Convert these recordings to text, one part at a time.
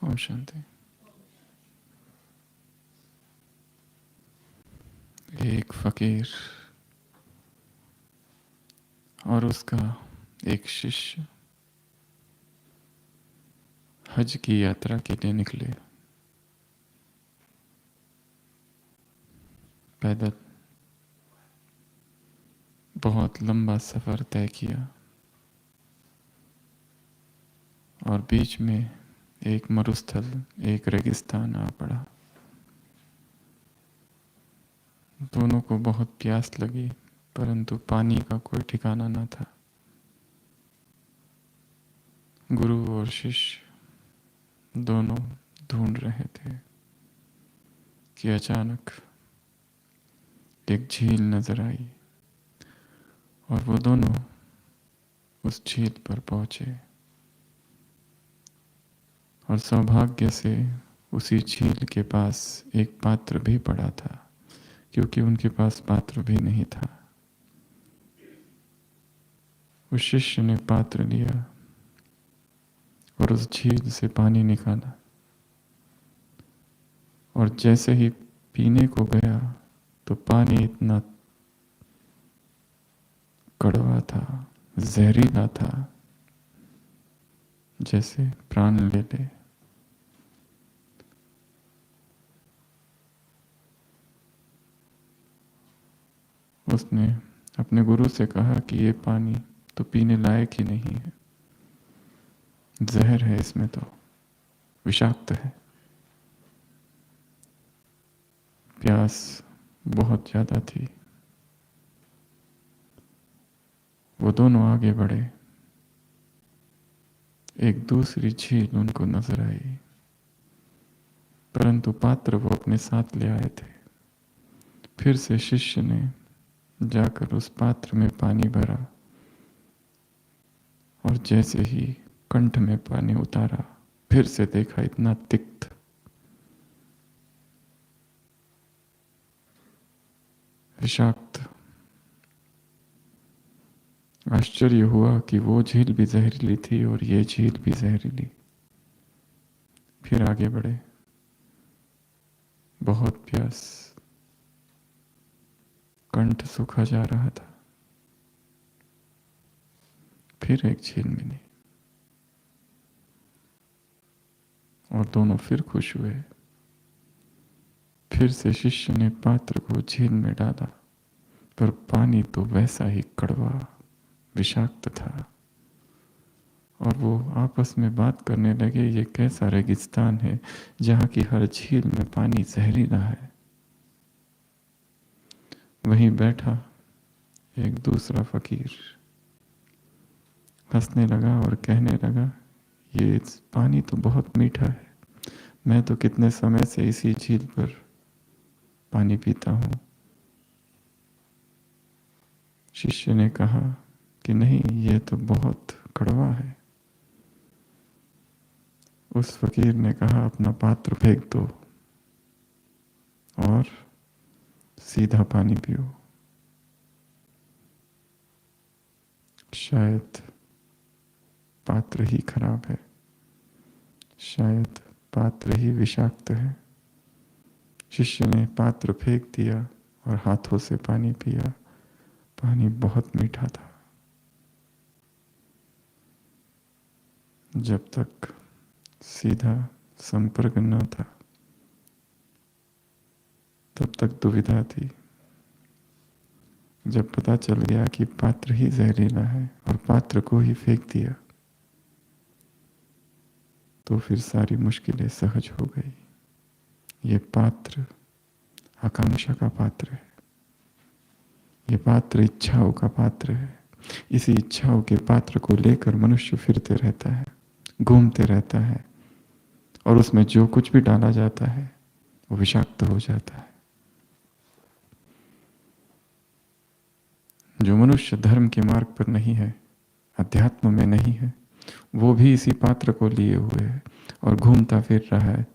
ओम शांति। एक फकीर और उसका एक शिष्य हज की यात्रा के लिए निकले। पैदल बहुत लंबा सफ़र तय किया और बीच में एक मरुस्थल, एक रेगिस्तान आ पड़ा। दोनों को बहुत प्यास लगी, परंतु पानी का कोई ठिकाना न था। गुरु और शिष्य दोनों ढूंढ रहे थे कि अचानक एक झील नजर आई और वो दोनों उस झील पर पहुंचे और सौभाग्य से उसी झील के पास एक पात्र भी पड़ा था, क्योंकि उनके पास पात्र भी नहीं था। उस शिष्य ने पात्र लिया और उस झील से पानी निकाला और जैसे ही पीने को गया तो पानी इतना कड़वा था, जहरीला था, जैसे प्राण ले ले। उसने अपने गुरु से कहा कि ये पानी तो पीने लायक ही नहीं है, जहर है इसमें, तो विषाक्त है। प्यास बहुत ज्यादा थी। वो दोनों आगे बढ़े। एक दूसरी झील उनको नजर आई, परंतु पात्र वो अपने साथ ले आए थे। फिर से शिष्य ने जाकर उस पात्र में पानी भरा और जैसे ही कंठ में पानी उतारा, फिर से देखा इतना तिक्त, विषाक्त। आश्चर्य हुआ कि वो झील भी जहरीली थी और ये झील भी जहरीली। फिर आगे बढ़े। बहुत प्यास, कंठ सूखा जा रहा था। फिर एक झील मिली और दोनों फिर खुश हुए। फिर से शिष्य ने पात्र को झील में डाला, पर पानी तो वैसा ही कड़वा, विषाक्त था। और वो आपस में बात करने लगे, ये कैसा रेगिस्तान है जहाँ की हर झील में पानी जहरीला है। वहीं बैठा एक दूसरा फकीर हंसने लगा और कहने लगा, ये पानी तो बहुत मीठा है, मैं तो कितने समय से इसी झील पर पानी पीता हूँ। शिष्य ने कहा कि नहीं, ये तो बहुत कड़वा है। उस फकीर ने कहा, अपना पात्र फेंक दो और सीधा पानी पियो। शायद पात्र ही खराब है, शायद पात्र ही विषाक्त है। शिष्य ने पात्र फेंक दिया और हाथों से पानी पिया। पानी बहुत मीठा था। जब तक सीधा संपर्क न था तब तक दुविधा थी। जब पता चल गया कि पात्र ही जहरीला है और पात्र को ही फेंक दिया, तो फिर सारी मुश्किलें सहज हो गई। ये पात्र आकांक्षा का पात्र है, ये पात्र इच्छाओं का पात्र है। इसी इच्छाओं के पात्र को लेकर मनुष्य फिरते रहता है, घूमते रहता है, और उसमें जो कुछ भी डाला जाता है वो विषाक्त हो जाता है। जो मनुष्य धर्म के मार्ग पर नहीं है, अध्यात्म में नहीं है, वो भी इसी पात्र को लिए हुए है और घूमता फिर रहा है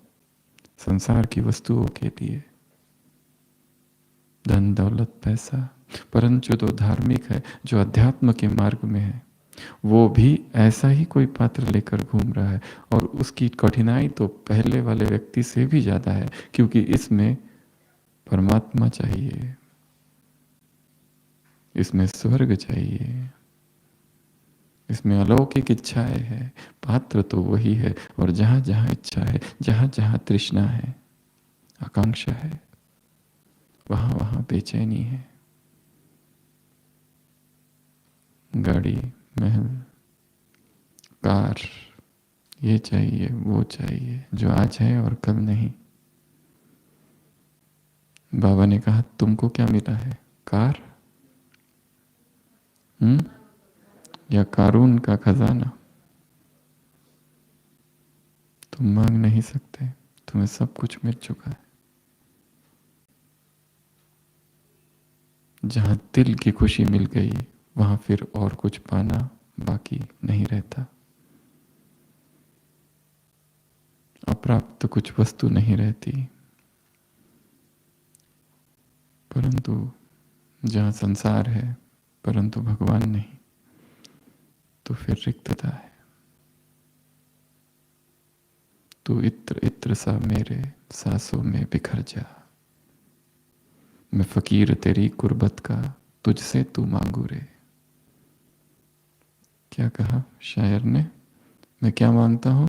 संसार की वस्तुओं के लिए, धन दौलत पैसा। परंतु जो धार्मिक है, जो अध्यात्म के मार्ग में है, वो भी ऐसा ही कोई पात्र लेकर घूम रहा है, और उसकी कठिनाई तो पहले वाले व्यक्ति से भी ज्यादा है, क्योंकि इसमें परमात्मा चाहिए, इसमें स्वर्ग चाहिए, इसमें अलौकिक इच्छाएं है। पात्र तो वही है, और जहां जहां इच्छा है, जहां जहां तृष्णा है, आकांक्षा है, वहां वहां बेचैनी है। गाड़ी, महल, कार, ये चाहिए वो चाहिए, जो आज है और कल नहीं। बाबा ने कहा तुमको क्या मिला है? कार? या कारून का खजाना? तुम मांग नहीं सकते, तुम्हें सब कुछ मिल चुका है। जहां दिल की खुशी मिल गई, वहां फिर और कुछ पाना बाकी नहीं रहता। अप्राप्त कुछ वस्तु नहीं रहती। परंतु जहां संसार है परंतु भगवान नहीं, तो फिर रिक्तता है। तू इत्र इत्र सा मेरे सांसों में बिखर जा, मैं फकीर तेरी कुर्बत का, तुझसे तू मांगू रे। क्या कहा शायर ने? मैं क्या मांगता हूं?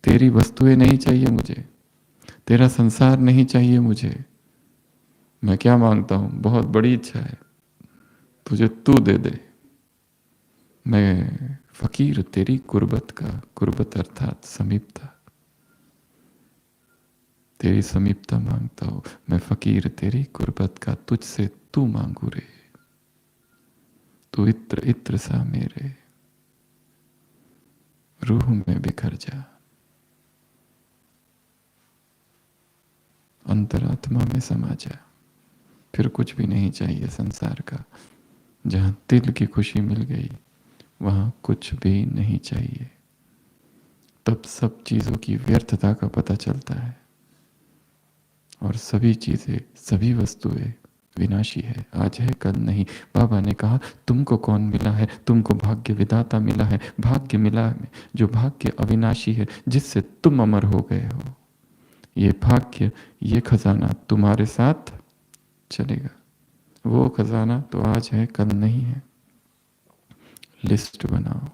तेरी वस्तुएं नहीं चाहिए मुझे, तेरा संसार नहीं चाहिए मुझे। मैं क्या मांगता हूं? बहुत बड़ी इच्छा है, तुझे तू दे दे। मैं फकीर तेरी कुर्बत का, कुर्बत अर्थात समीपता, तेरी समीपता मांगता हूं। मैं फकीर तेरी कुर्बत का, तुझसे तू मांगू रे। तू इत्र इत्र सा मेरे रूह में बिखर जा, अंतरात्मा में समा जा। फिर कुछ भी नहीं चाहिए संसार का। जहां दिल की खुशी मिल गई, वहां कुछ भी नहीं चाहिए। तब सब चीजों की व्यर्थता का पता चलता है, और सभी चीजें, सभी वस्तुएं विनाशी है, आज है कल नहीं। बाबा ने कहा तुमको कौन मिला है? तुमको भाग्य विधाता मिला है। भाग्य मिला है, जो भाग्य अविनाशी है, जिससे तुम अमर हो गए हो। ये भाग्य, ये खजाना तुम्हारे साथ चलेगा। वो खजाना तो आज है कल नहीं है। लिस्ट बनाओ,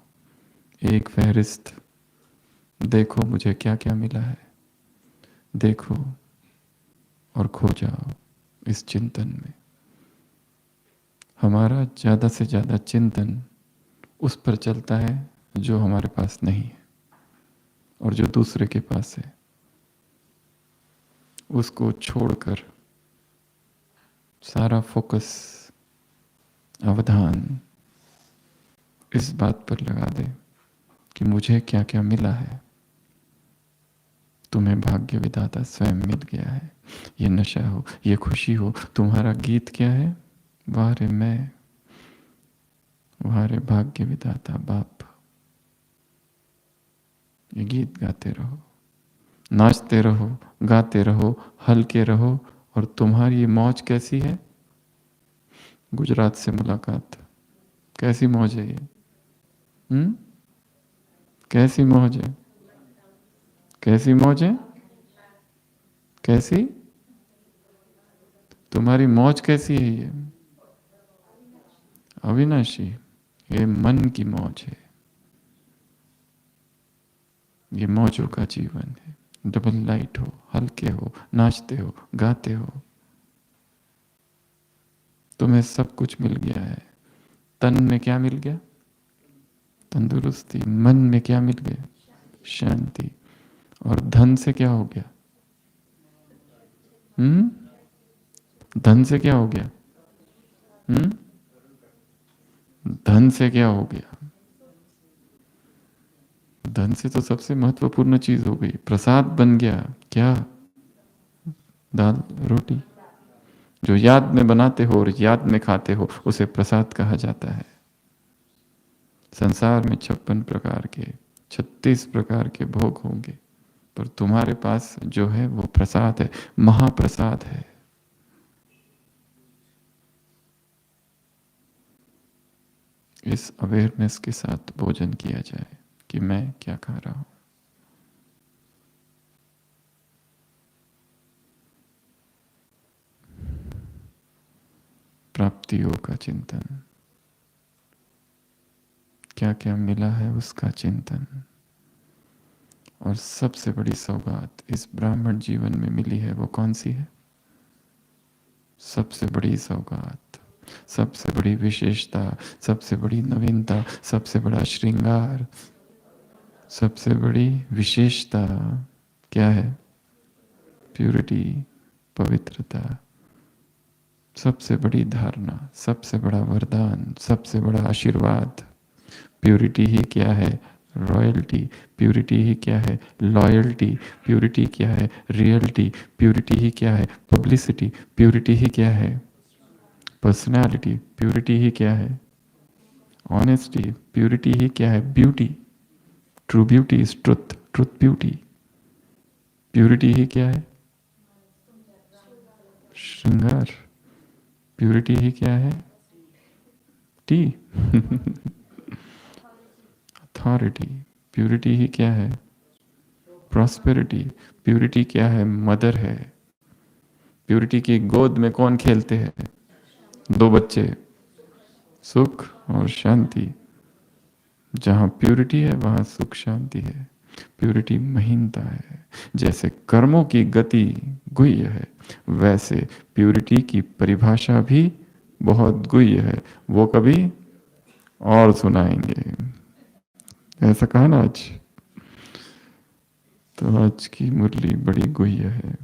एक फहरिस्त, देखो मुझे क्या क्या मिला है, देखो और खो जाओ इस चिंतन में। हमारा ज्यादा से ज्यादा चिंतन उस पर चलता है जो हमारे पास नहीं है, और जो दूसरे के पास है उसको छोड़कर सारा फोकस, अवधान इस बात पर लगा दे कि मुझे क्या क्या मिला है। तुम्हें भाग्य विधाता स्वयं मिल गया है। ये नशा हो, ये खुशी हो, तुम्हारा गीत क्या है? वाह रे मैं, वाह रे भाग्य विधाता बाप। ये गीत गाते रहो, नाचते रहो, गाते रहो, हल्के रहो। और तुम्हारी ये मौज कैसी है? गुजरात से मुलाकात, कैसी मौज है ये? कैसी मौज है? कैसी मौज है? कैसी? तुम्हारी मौज कैसी है ये? अविनाशी। ये मन की मौज है, ये मौजों का जीवन है। डबल लाइट हो, हल्के हो, नाचते हो, गाते हो, तुम्हें सब कुछ मिल गया है। तन में क्या मिल गया? तंदुरुस्ती। मन में क्या मिल गया? शांति। और धन से क्या हो गया? धन से क्या हो गया? धन से क्या हो गया? धन से तो सबसे महत्वपूर्ण चीज हो गई, प्रसाद बन गया। क्या? दाल रोटी, जो याद में बनाते हो और याद में खाते हो, उसे प्रसाद कहा जाता है। संसार में 56 प्रकार के, 36 प्रकार के भोग होंगे, पर तुम्हारे पास जो है वो प्रसाद है, महाप्रसाद है। इस अवेयरनेस के साथ भोजन किया जाए कि मैं क्या खा रहा हूं। प्राप्तियों का चिंतन, क्या क्या मिला है उसका चिंतन। और सबसे बड़ी सौगात इस ब्राह्मण जीवन में मिली है वो कौन सी है? सबसे बड़ी सौगात, सबसे बड़ी विशेषता, सबसे बड़ी नवीनता, सबसे बड़ा श्रृंगार, सबसे बड़ी विशेषता क्या है? प्यूरिटी, पवित्रता। सबसे बड़ी धारणा, सबसे बड़ा वरदान, सबसे बड़ा आशीर्वाद। प्यूरिटी ही क्या है? रॉयल्टी। प्यूरिटी ही क्या है? लॉयल्टी। प्यूरिटी क्या है? रियलिटी। प्यूरिटी ही क्या है? पब्लिसिटी। प्यूरिटी ही क्या है? पर्सनालिटी। प्यूरिटी ही क्या है? ऑनेस्टी। प्यूरिटी ही क्या है? Beauty. True beauty is truth, truth beauty. Purity ही क्या है? श्रृंगार। प्यूरिटी ही क्या है? टी। अथॉरिटी। प्यूरिटी ही क्या है? प्रॉस्पेरिटी। प्यूरिटी क्या है? मदर है। प्यूरिटी की गोद में कौन खेलते हैं? दो बच्चे। सुख और शांति। जहां प्यूरिटी है वहां सुख शांति है। प्यूरिटी महीनता है। जैसे कर्मों की गति गुह्य है, वैसे प्यूरिटी की परिभाषा भी बहुत गुह्य है। वो कभी और सुनाएंगे। ऐसा कहा ना आज। तो आज की मुरली बड़ी गुह्य है,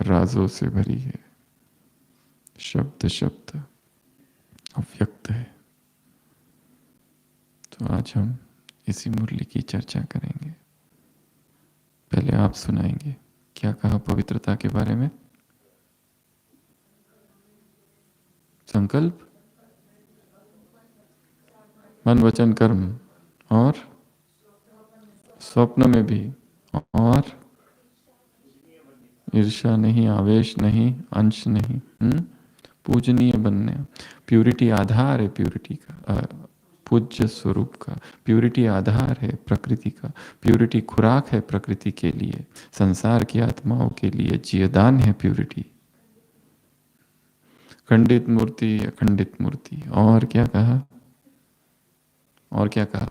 राजों से भरी है, शब्द शब्द अव्यक्त है। तो आज हम इसी मुरली की चर्चा करेंगे। पहले आप सुनाएंगे क्या कहा पवित्रता के बारे में। संकल्प, मन वचन कर्म, और स्वप्न में भी, और ईर्ष्या नहीं, आवेश नहीं, अंश नहीं, पूजनीय बनने। प्यूरिटी आधार है प्यूरिटी का, पूज्य स्वरूप का। प्यूरिटी आधार है प्रकृति का। प्यूरिटी खुराक है प्रकृति के लिए, संसार की आत्माओं के लिए जीवदान है प्यूरिटी। खंडित मूर्ति, अखंडित मूर्ति। और क्या कहा? और क्या कहा?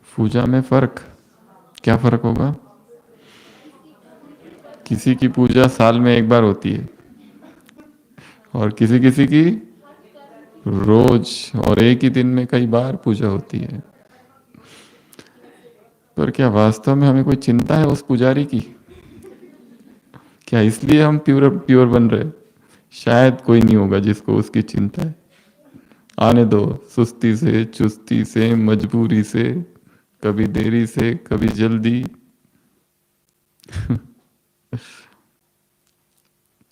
पूजा में फर्क। क्या फर्क होगा? किसी की पूजा साल में एक बार होती है और किसी किसी की रोज और एक ही दिन में कई बार पूजा होती है। पर क्या वास्तव में हमें कोई चिंता है उस पुजारी की? क्या इसलिए हम प्योर प्योर बन रहे? शायद कोई नहीं होगा जिसको उसकी चिंता है। आने दो, सुस्ती से, चुस्ती से, मजबूरी से, कभी देरी से, कभी जल्दी।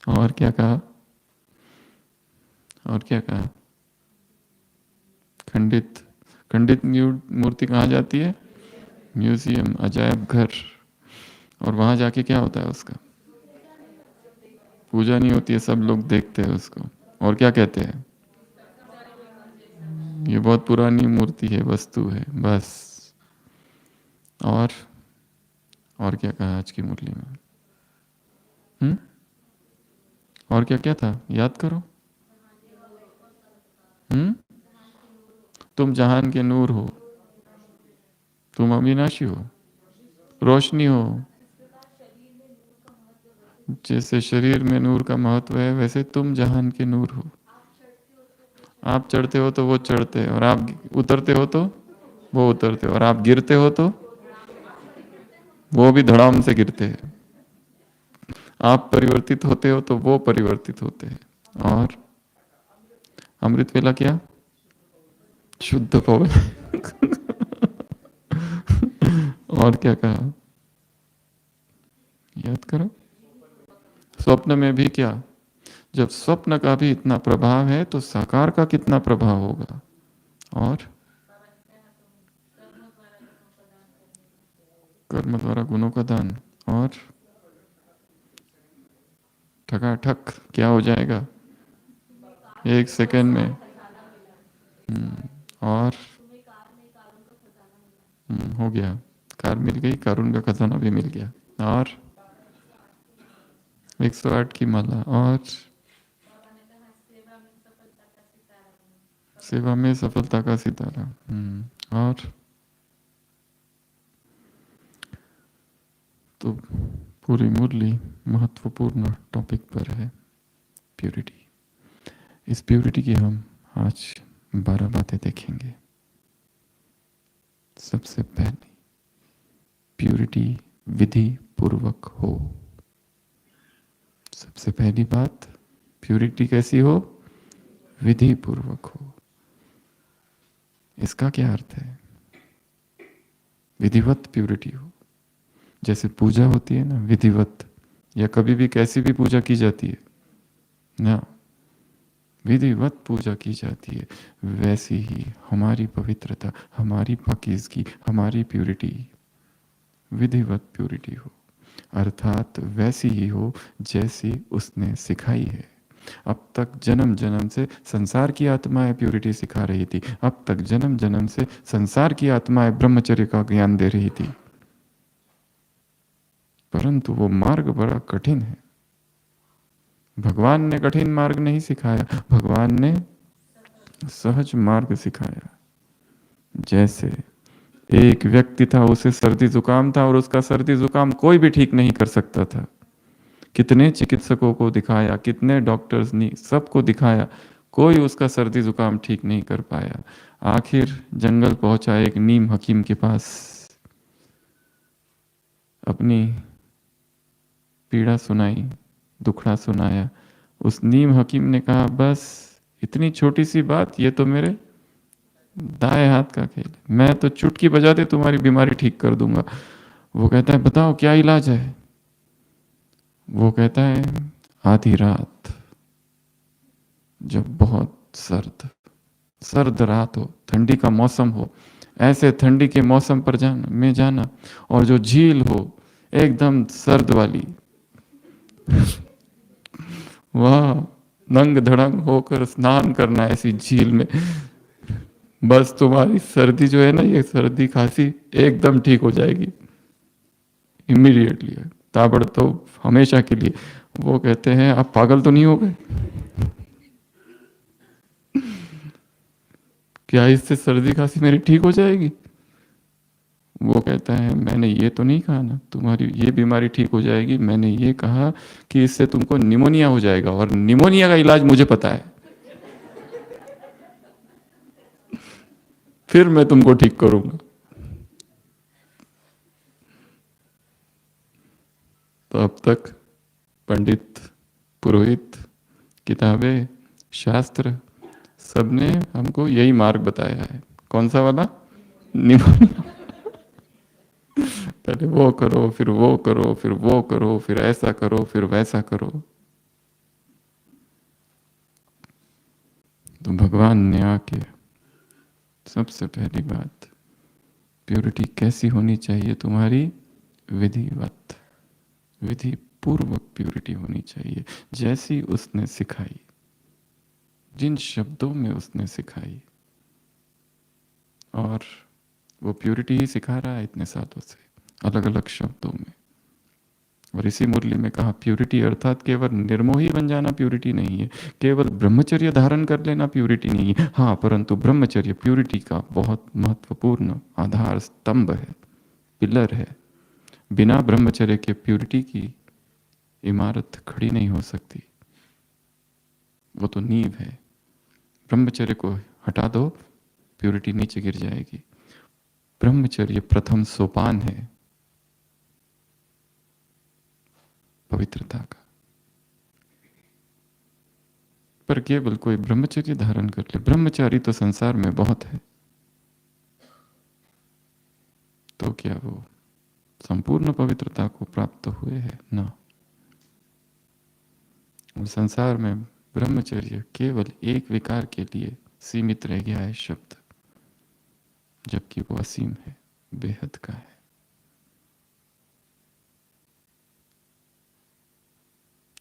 और क्या कहा? और क्या कहा? खंडित। खंडित मूर्ति कहाँ जाती है? म्यूजियम, अजायब घर। और वहां जाके क्या होता है उसका? पूजा नहीं होती है, सब लोग देखते हैं उसको। और क्या कहते हैं? ये बहुत पुरानी मूर्ति है, वस्तु है, बस। और और क्या कहा आज की मुरली में? हम्म? और क्या क्या था? याद करो। हम्म? तुम जहान के नूर हो, तुम अविनाशी हो, रोशनी हो। जैसे शरीर में नूर का महत्व है, वैसे तुम जहान के नूर हो। आप चढ़ते हो तो वो चढ़ते हैं, और आप उतरते हो तो वो उतरते हैं, और आप गिरते हो तो वो भी धड़ाम से गिरते हैं। आप परिवर्तित होते हो तो वो परिवर्तित होते हैं। और अमृत वेला क्या? शुद्ध पवन। और क्या कहा? याद करो। स्वप्न में भी क्या? जब स्वप्न का भी इतना प्रभाव है तो साकार का कितना प्रभाव होगा। और कर्म द्वारा गुणों का दान। और ठकाठक क्या हो जाएगा? एक सेकंड में और हो गया, कार मिल गई, कारून का खजाना भी मिल गया। और 108 की माला। और सेवा में सफलता का सितारा। और तो पूरी मुरली महत्वपूर्ण टॉपिक पर है, प्यूरिटी। इस प्यूरिटी की हम आज 12 बातें देखेंगे। सबसे पहली, प्यूरिटी विधि पूर्वक हो। सबसे पहली बात, प्यूरिटी कैसी हो? विधि पूर्वक हो। इसका क्या अर्थ है? विधिवत प्यूरिटी हो। जैसे पूजा होती है ना, विधिवत, या कभी भी कैसी भी पूजा की जाती है ना, विधिवत पूजा की जाती है, वैसी ही हमारी पवित्रता, हमारी पाकीज़गी, हमारी प्यूरिटी विधिवत प्यूरिटी हो, अर्थात वैसी ही हो जैसी उसने सिखाई है। अब तक जन्म जन्म से संसार की आत्माएं प्यूरिटी सिखा रही थी, अब तक जन्म जन्म से संसार की आत्माएं ब्रह्मचर्य का ज्ञान दे रही थी, परंतु वो मार्ग बड़ा कठिन है। भगवान ने कठिन मार्ग नहीं सिखाया, भगवान ने सहज मार्ग सिखाया। जैसे एक व्यक्ति था, उसे सर्दी जुकाम था और उसका सर्दी जुकाम कोई भी ठीक नहीं कर सकता था। कितने चिकित्सकों को दिखाया, कितने डॉक्टर्स ने, सबको दिखाया, कोई उसका सर्दी जुकाम ठीक नहीं कर पाया। आखिर जंगल पहुंचा एक नीम हकीम के पास, अपनी पीड़ा सुनाई, दुखड़ा सुनाया। उस नीम हकीम ने कहा, बस इतनी छोटी सी बात, ये तो मेरे दाएं हाथ का खेल है, मैं तो चुटकी बजाते तुम्हारी बीमारी ठीक कर दूंगा। वो कहता है, बताओ क्या इलाज है? वो कहता है, आधी रात जब बहुत सर्द सर्द रात हो, ठंडी का मौसम हो, ऐसे ठंडी के मौसम पर जाना, और जो झील हो एकदम सर्द वाली, वह नंग धड़ंग होकर स्नान करना ऐसी झील में। बस तुम्हारी सर्दी जो है ना, ये सर्दी खांसी एकदम ठीक हो जाएगी, इमीडिएटली, ताबड़तोड़, हमेशा के लिए। वो कहते हैं, आप पागल तो नहीं हो गए? क्या इससे सर्दी खांसी मेरी ठीक हो जाएगी? वो कहता है, मैंने ये तो नहीं कहा ना तुम्हारी ये बीमारी ठीक हो जाएगी, मैंने ये कहा कि इससे तुमको निमोनिया हो जाएगा, और निमोनिया का इलाज मुझे पता है, फिर मैं तुमको ठीक करूंगा। तो अब तक पंडित, पुरोहित, किताबें, शास्त्र, सबने हमको यही मार्ग बताया है। कौन सा वाला? निमोनिया। पहले वो करो, फिर वो करो, फिर वो करो, फिर ऐसा करो, फिर वैसा करो। तो भगवान ने आके सबसे पहली बात, प्योरिटी कैसी होनी चाहिए तुम्हारी? विधिवत, विधि पूर्वक प्योरिटी होनी चाहिए, जैसी उसने सिखाई, जिन शब्दों में उसने सिखाई। और वो प्योरिटी ही सिखा रहा है इतने सालों से, अलग अलग शब्दों में। और इसी मुरली में कहा, प्यूरिटी अर्थात केवल निर्मोही बन जाना प्यूरिटी नहीं है, केवल ब्रह्मचर्य धारण कर लेना प्यूरिटी नहीं है। हाँ, परंतु ब्रह्मचर्य प्यूरिटी का बहुत महत्वपूर्ण आधार स्तंभ है, पिलर है। बिना ब्रह्मचर्य के प्यूरिटी की इमारत खड़ी नहीं हो सकती, वो तो नींव है। ब्रह्मचर्य को हटा दो, प्यूरिटी नीचे गिर जाएगी। ब्रह्मचर्य प्रथम सोपान है पवित्रता का। पर केवल कोई ब्रह्मचर्य धारण कर ले, ब्रह्मचारी तो संसार में बहुत है, तो क्या वो संपूर्ण पवित्रता को प्राप्त हुए हैं? ना। और संसार में ब्रह्मचर्य केवल एक विकार के लिए सीमित रह गया है शब्द, जबकि वो असीम है, बेहद का है।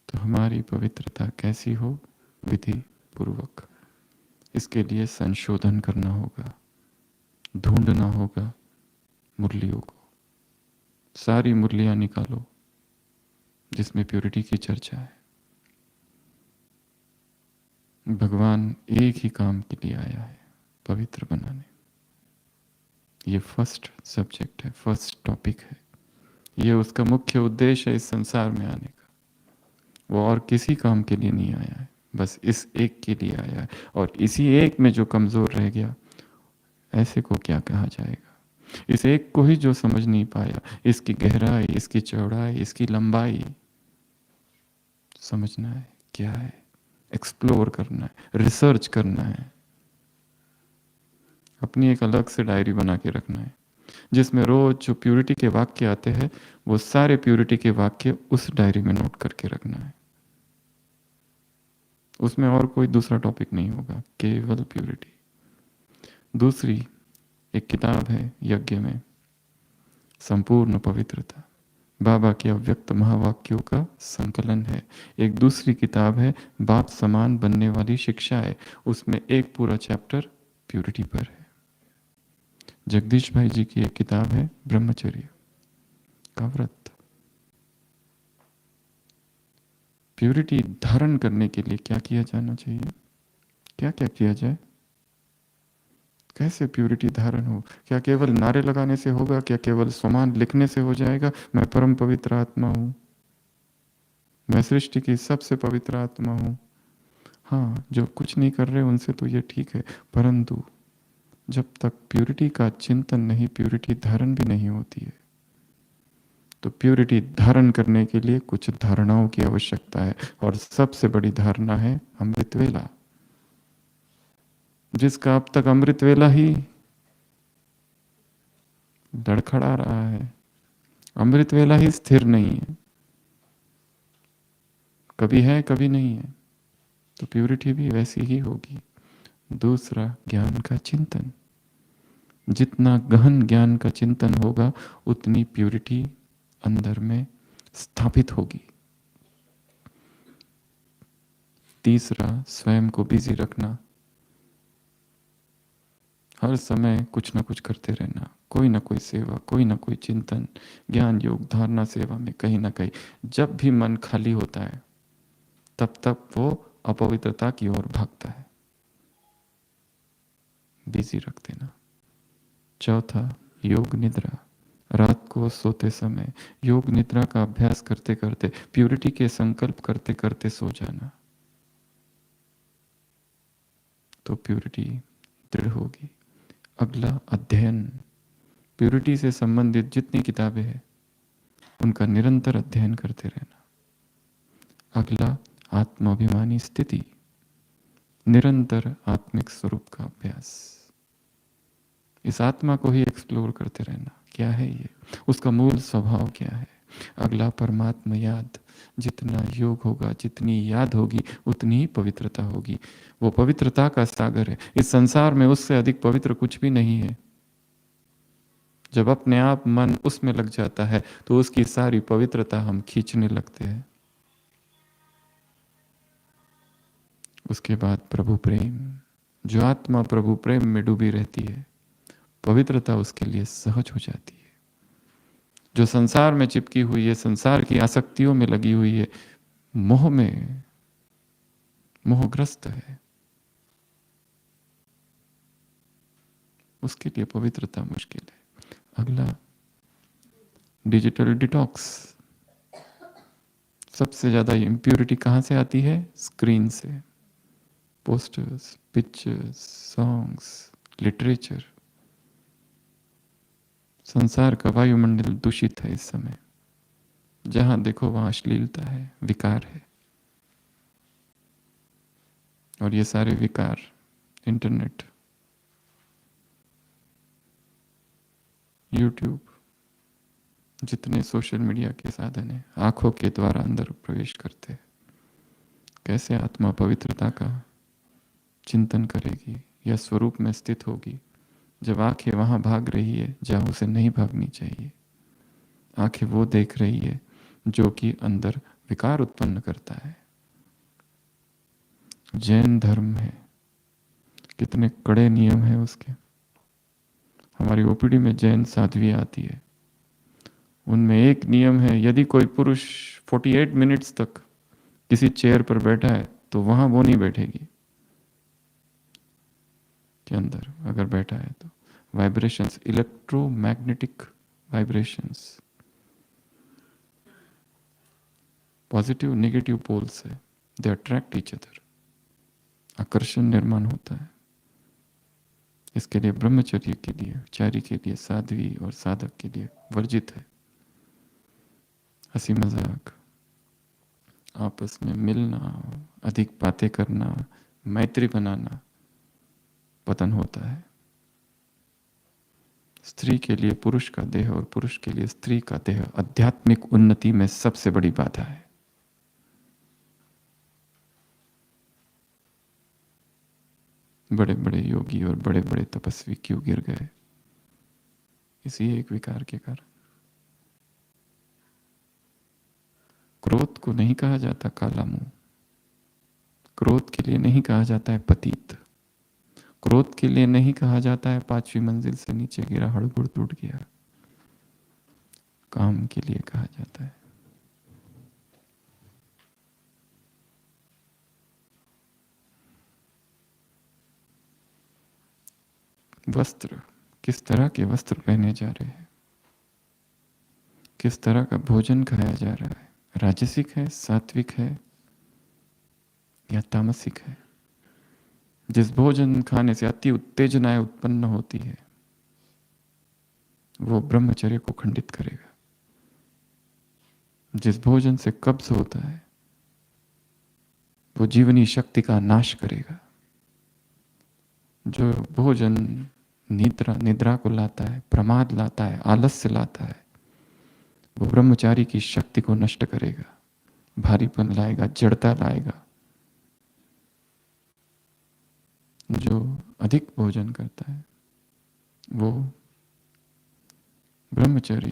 तो हमारी पवित्रता कैसी हो? विधि पूर्वक। इसके लिए संशोधन करना होगा, ढूंढना होगा मुरलियों को। सारी मुरलियां निकालो जिसमें प्योरिटी की चर्चा है। भगवान एक ही काम के लिए आया है, पवित्र बनाने। ये फर्स्ट सब्जेक्ट है, फर्स्ट टॉपिक है। ये उसका मुख्य उद्देश्य है इस संसार में आने का। वो और किसी काम के लिए नहीं आया है, बस इस एक के लिए आया है। और इसी एक में जो कमजोर रह गया, ऐसे को क्या कहा जाएगा? इस एक को ही जो समझ नहीं पाया, इसकी गहराई, इसकी चौड़ाई, इसकी लंबाई समझना है। क्या है? एक्सप्लोर करना है, रिसर्च करना है। अपनी एक अलग से डायरी बना के रखना है, जिसमें रोज जो प्यूरिटी के वाक्य आते हैं, वो सारे प्यूरिटी के वाक्य उस डायरी में नोट करके रखना है। उसमें और कोई दूसरा टॉपिक नहीं होगा, केवल प्यूरिटी। दूसरी एक किताब है यज्ञ में, संपूर्ण पवित्रता, बाबा के अव्यक्त महावाक्यों का संकलन है। एक दूसरी किताब है बाप समान बनने वाली शिक्षा है, उसमें एक पूरा चैप्टर प्यूरिटी पर है। जगदीश भाई जी की एक किताब है ब्रह्मचर्य का व्रत। प्यूरिटी धारण करने के लिए क्या किया जाना चाहिए? क्या क्या किया जाए? कैसे प्यूरिटी धारण हो? क्या केवल नारे लगाने से होगा? क्या केवल स्वमान लिखने से हो जाएगा, मैं परम पवित्र आत्मा हूं, मैं सृष्टि की सबसे पवित्र आत्मा हूं? हाँ, जो कुछ नहीं कर रहे उनसे तो ये ठीक है, परंतु जब तक प्यूरिटी का चिंतन नहीं, प्यूरिटी धारण भी नहीं होती है। तो प्यूरिटी धारण करने के लिए कुछ धारणाओं की आवश्यकता है, और सबसे बड़ी धारणा है अमृत वेला। जिसका अब तक अमृत वेला ही लड़खड़ा रहा है, अमृत वेला ही स्थिर नहीं है, कभी है कभी नहीं है, तो प्यूरिटी भी वैसी ही होगी। दूसरा, ज्ञान का चिंतन। जितना गहन ज्ञान का चिंतन होगा, उतनी प्यूरिटी अंदर में स्थापित होगी। तीसरा, स्वयं को बिजी रखना, हर समय कुछ ना कुछ करते रहना, कोई ना कोई सेवा, कोई ना कोई चिंतन, ज्ञान योग धारणा सेवा में कहीं ना कहीं। जब भी मन खाली होता है, तब तक वो अपवित्रता की ओर भागता है। बिजी रख देना। चौथा, योग निद्रा। रात को सोते समय योग निद्रा का अभ्यास करते करते, प्यूरिटी के संकल्प करते करते सो जाना, तो प्यूरिटी दृढ़ होगी। अगला, अध्ययन। प्यूरिटी से संबंधित जितनी किताबें हैं, उनका निरंतर अध्ययन करते रहना। अगला, आत्माभिमानी स्थिति, निरंतर आत्मिक स्वरूप का अभ्यास। इस आत्मा को ही एक्सप्लोर करते रहना, क्या है ये, उसका मूल स्वभाव क्या है। अगला, परमात्मा याद। जितना योग होगा, जितनी याद होगी, उतनी ही पवित्रता होगी। वो पवित्रता का सागर है। इस संसार में उससे अधिक पवित्र कुछ भी नहीं है। जब अपने आप मन उसमें लग जाता है, तो उसकी सारी पवित्रता हम खींचने लगते हैं। उसके बाद प्रभु प्रेम। जो आत्मा प्रभु प्रेम में डूबी रहती है, पवित्रता उसके लिए सहज हो जाती है। जो संसार में चिपकी हुई है, संसार की आसक्तियों में लगी हुई है, मोह में मोहग्रस्त है, उसके लिए पवित्रता मुश्किल है। अगला, डिजिटल डिटॉक्स। सबसे ज्यादा इम्प्योरिटी कहां से आती है? स्क्रीन से। Posters, pictures, songs, literature. संसार का वायुमंडल दूषित है इस समय। जहां देखो वहां अश्लीलता है, विकार है। और ये सारे विकार इंटरनेट, यूट्यूब, जितने सोशल मीडिया के साधन हैं, आंखों के द्वारा अंदर प्रवेश करते हैं। कैसे आत्मा पवित्रता का चिंतन करेगी या स्वरूप में स्थित होगी, जब आंखें वहां भाग रही है जहां उसे नहीं भागनी चाहिए। आंखें वो देख रही है जो कि अंदर विकार उत्पन्न करता है। जैन धर्म है कितने कड़े नियम हैं उसके। हमारी ओपीडी में जैन साध्वी आती है, उनमें एक नियम है, यदि कोई पुरुष 48 मिनट्स तक किसी चेयर पर बैठा है तो वहां वो नहीं बैठेगी, के अंदर अगर बैठा है तो vibrations, electromagnetic vibrations, positive negative poles है, दे अट्रैक्ट ईच अदर, आकर्षण निर्माण होता है। इसके लिए ब्रह्मचर्य के लिए, चारी के लिए, साध्वी और साधक के लिए वर्जित है। हंसी मजाक, आपस में मिलना, अधिक बातें करना, मैत्री बनाना पतन होता है। स्त्री के लिए पुरुष का देह और पुरुष के लिए स्त्री का देह आध्यात्मिक उन्नति में सबसे बड़ी बाधा है। बड़े बड़े योगी और बड़े बड़े तपस्वी क्यों गिर गए? इसी एक विकार के कारण। क्रोध को नहीं कहा जाता काला मुंह, क्रोध के लिए नहीं कहा जाता है पतित, क्रोध के लिए नहीं कहा जाता है 5वीं मंजिल से नीचे गिरा, हड़बुड़ टूट गया। काम के लिए कहा जाता है। वस्त्र, किस तरह के वस्त्र पहने जा रहे हैं, किस तरह का भोजन खाया जा रहा है, राजसिक है, सात्विक है या तामसिक है। जिस भोजन खाने से अति उत्तेजनाएं उत्पन्न होती है वो ब्रह्मचर्य को खंडित करेगा। जिस भोजन से कब्ज होता है वो जीवनी शक्ति का नाश करेगा। जो भोजन निद्रा को लाता है, प्रमाद लाता है, आलस्य लाता है, वो ब्रह्मचारी की शक्ति को नष्ट करेगा, भारीपन लाएगा, जड़ता लाएगा। जो अधिक भोजन करता है वो ब्रह्मचारी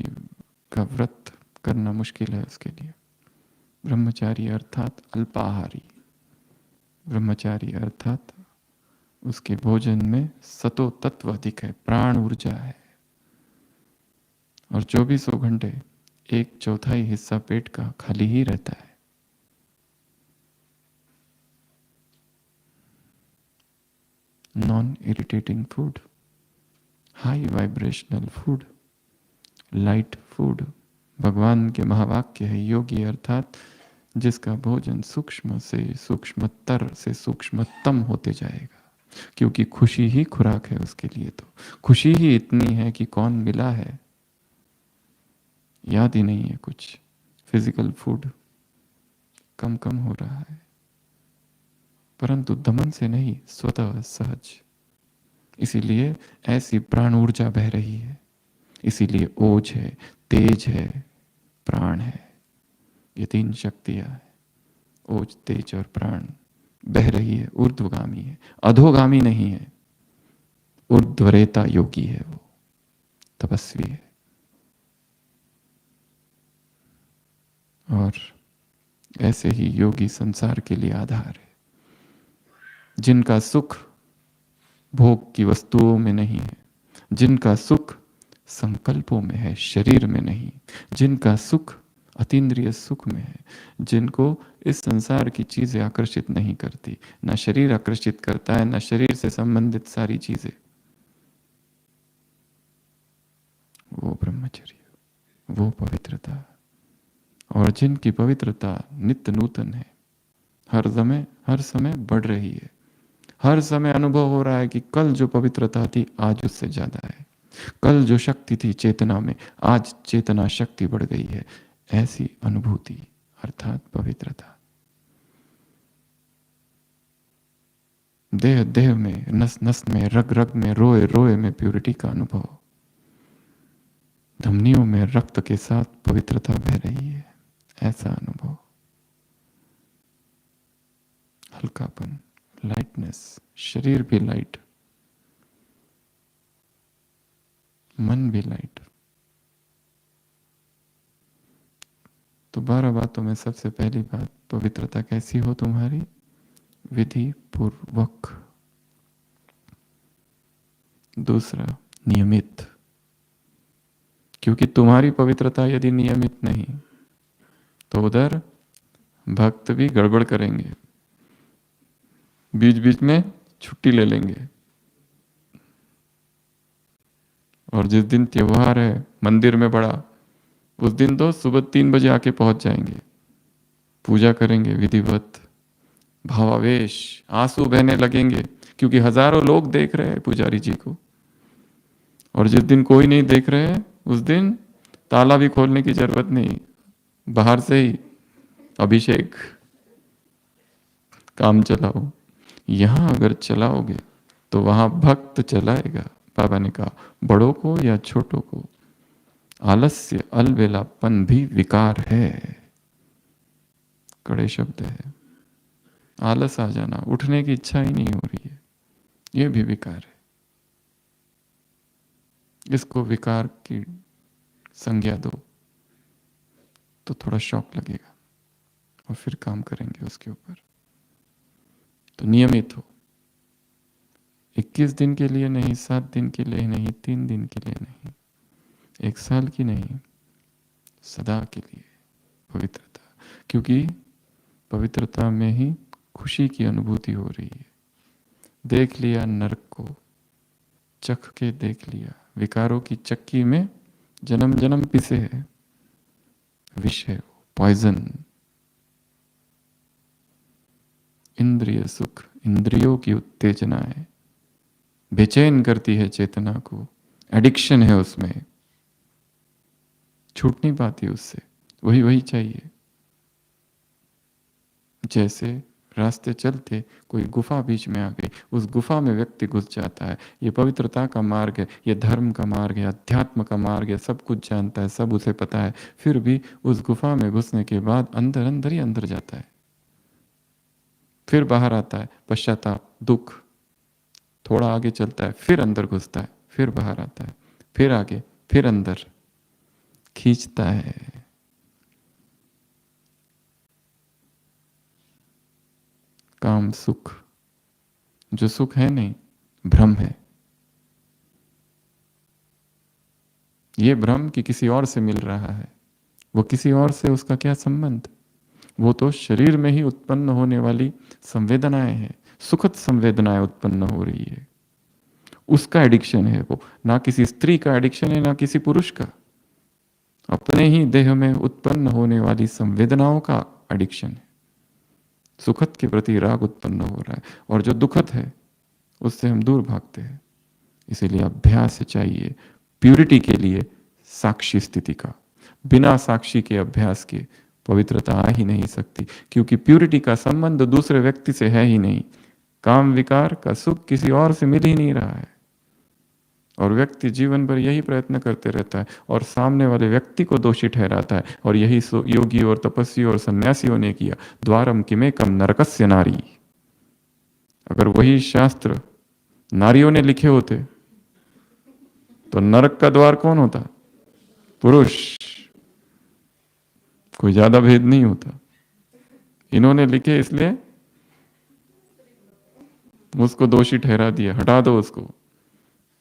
का व्रत करना मुश्किल है उसके लिए। ब्रह्मचारी अर्थात अल्पाहारी, ब्रह्मचारी अर्थात उसके भोजन में सतो तत्व अधिक है, प्राण ऊर्जा है, और 24 घंटे 1/4 हिस्सा पेट का खाली ही रहता है। Non irritating food, high vibrational food, light food. भगवान के महावाक्य है, योगी अर्थात जिसका भोजन सूक्ष्म से सूक्ष्मतर से सूक्ष्मतम होते जाएगा, क्योंकि खुशी ही खुराक है उसके लिए। तो खुशी ही इतनी है कि कौन मिला है याद ही नहीं है कुछ। फिजिकल फूड कम कम हो रहा है, परंतु दमन से नहीं, स्वतः सहज। इसीलिए ऐसी प्राण ऊर्जा बह रही है, इसीलिए ओज है, तेज है, प्राण है। ये 3 शक्तियां है, ओज, तेज और प्राण, बह रही है, ऊर्ध्वगामी है, अधोगामी नहीं है। ऊर्ध्वरेता योगी है, वो तपस्वी है। और ऐसे ही योगी संसार के लिए आधार है, जिनका सुख भोग की वस्तुओं में नहीं है, जिनका सुख संकल्पों में है, शरीर में नहीं, जिनका सुख अतीन्द्रिय सुख में है, जिनको इस संसार की चीजें आकर्षित नहीं करती, ना शरीर आकर्षित करता है, ना शरीर से संबंधित सारी चीजें, वो ब्रह्मचर्य, वो पवित्रता। और जिनकी पवित्रता नित्य नूतन है, हर समय बढ़ रही है, हर समय अनुभव हो रहा है कि कल जो पवित्रता थी आज उससे ज्यादा है, कल जो शक्ति थी चेतना में आज चेतना शक्ति बढ़ गई है। ऐसी अनुभूति अर्थात पवित्रता। देह देह में, नस नस में, रग रग में, रोए रोए में प्यूरिटी का अनुभव। धमनियों में रक्त के साथ पवित्रता बह रही है, ऐसा अनुभव। हल्कापन, लाइटनेस, शरीर भी लाइट, मन भी लाइट। तो 12 बातों में सबसे पहली बात, पवित्रता कैसी हो तुम्हारी? विधि पूर्वक। दूसरा नियमित, क्योंकि तुम्हारी पवित्रता यदि नियमित नहीं तो उधर भक्त भी गड़बड़ करेंगे, बीच बीच में छुट्टी ले लेंगे। और जिस दिन त्योहार है मंदिर में बड़ा, उस दिन तो सुबह 3 बजे आके पहुंच जाएंगे, पूजा करेंगे विधिवत, भावावेश, आंसू बहने लगेंगे, क्योंकि हजारों लोग देख रहे हैं पुजारी जी को। और जिस दिन कोई नहीं देख रहे हैं उस दिन ताला भी खोलने की जरूरत नहीं, बाहर से ही अभिषेक, काम चलाओ। यहां अगर चलाओगे तो वहां भक्त चलाएगा। बाबा ने कहा बड़ों को या छोटों को, आलस्य अलबेलापन भी विकार है। कड़े शब्द है। आलस आ जाना, उठने की इच्छा ही नहीं हो रही है, ये भी विकार है। इसको विकार की संज्ञा दो तो थोड़ा शौक लगेगा और फिर काम करेंगे उसके ऊपर। तो नियमित हो, 21 दिन के लिए नहीं, 7 दिन के लिए नहीं, 3 दिन के लिए नहीं, 1 साल की नहीं, सदा के लिए पवित्रता। क्योंकि पवित्रता में ही खुशी की अनुभूति हो रही है। देख लिया नरक को, चख के देख लिया, विकारों की चक्की में जन्म जन्म पिसे है, विष है, पॉइजन। इंद्रिय सुख, इंद्रियों की उत्तेजना है, बेचैन करती है चेतना को, एडिक्शन है उसमें, छूट नहीं पाती उससे, वही वही चाहिए। जैसे रास्ते चलते कोई गुफा बीच में आ गई, उस गुफा में व्यक्ति घुस जाता है। ये पवित्रता का मार्ग है, ये धर्म का मार्ग है, अध्यात्म का मार्ग है, सब कुछ जानता है, सब उसे पता है, फिर भी उस गुफा में घुसने के बाद अंदर अंदर ही अंदर जाता है। फिर बाहर आता है, पश्चाताप, दुख, थोड़ा आगे चलता है, फिर अंदर घुसता है, फिर बाहर आता है, फिर आगे, फिर अंदर खींचता है। काम सुख, जो सुख है नहीं, भ्रम है। ये भ्रम कि किसी और से मिल रहा है, वो किसी और से उसका क्या संबंध? वो तो शरीर में ही उत्पन्न होने वाली संवेदनाएं हैं, सुखद संवेदनाएं उत्पन्न हो रही है, उसका एडिक्शन है वो। ना किसी स्त्री का एडिक्शन है, ना किसी पुरुष का, अपने ही देह में उत्पन्न होने वाली संवेदनाओं का एडिक्शन है। सुखद के प्रति राग उत्पन्न हो रहा है, और जो दुखद है उससे हम दूर भागते हैं। इसीलिए अभ्यास चाहिए प्यूरिटी के लिए, साक्षी स्थिति का। बिना साक्षी के अभ्यास के पवित्रता आ ही नहीं सकती, क्योंकि प्यूरिटी का संबंध दूसरे व्यक्ति से है ही नहीं। काम विकार का सुख किसी और से मिल ही नहीं रहा है, और व्यक्ति जीवन भर यही प्रयत्न करते रहता है और सामने वाले व्यक्ति को दोषी ठहराता है। और यही योगी और तपस्वी और सन्यासियों ने किया। द्वारम किमेकम नरकस्य नारी। अगर वही शास्त्र नारियों ने लिखे होते तो नरक का द्वार कौन होता? पुरुष। कोई ज्यादा भेद नहीं होता। इन्होंने लिखे इसलिए उसको दोषी ठहरा दिया, हटा दो उसको,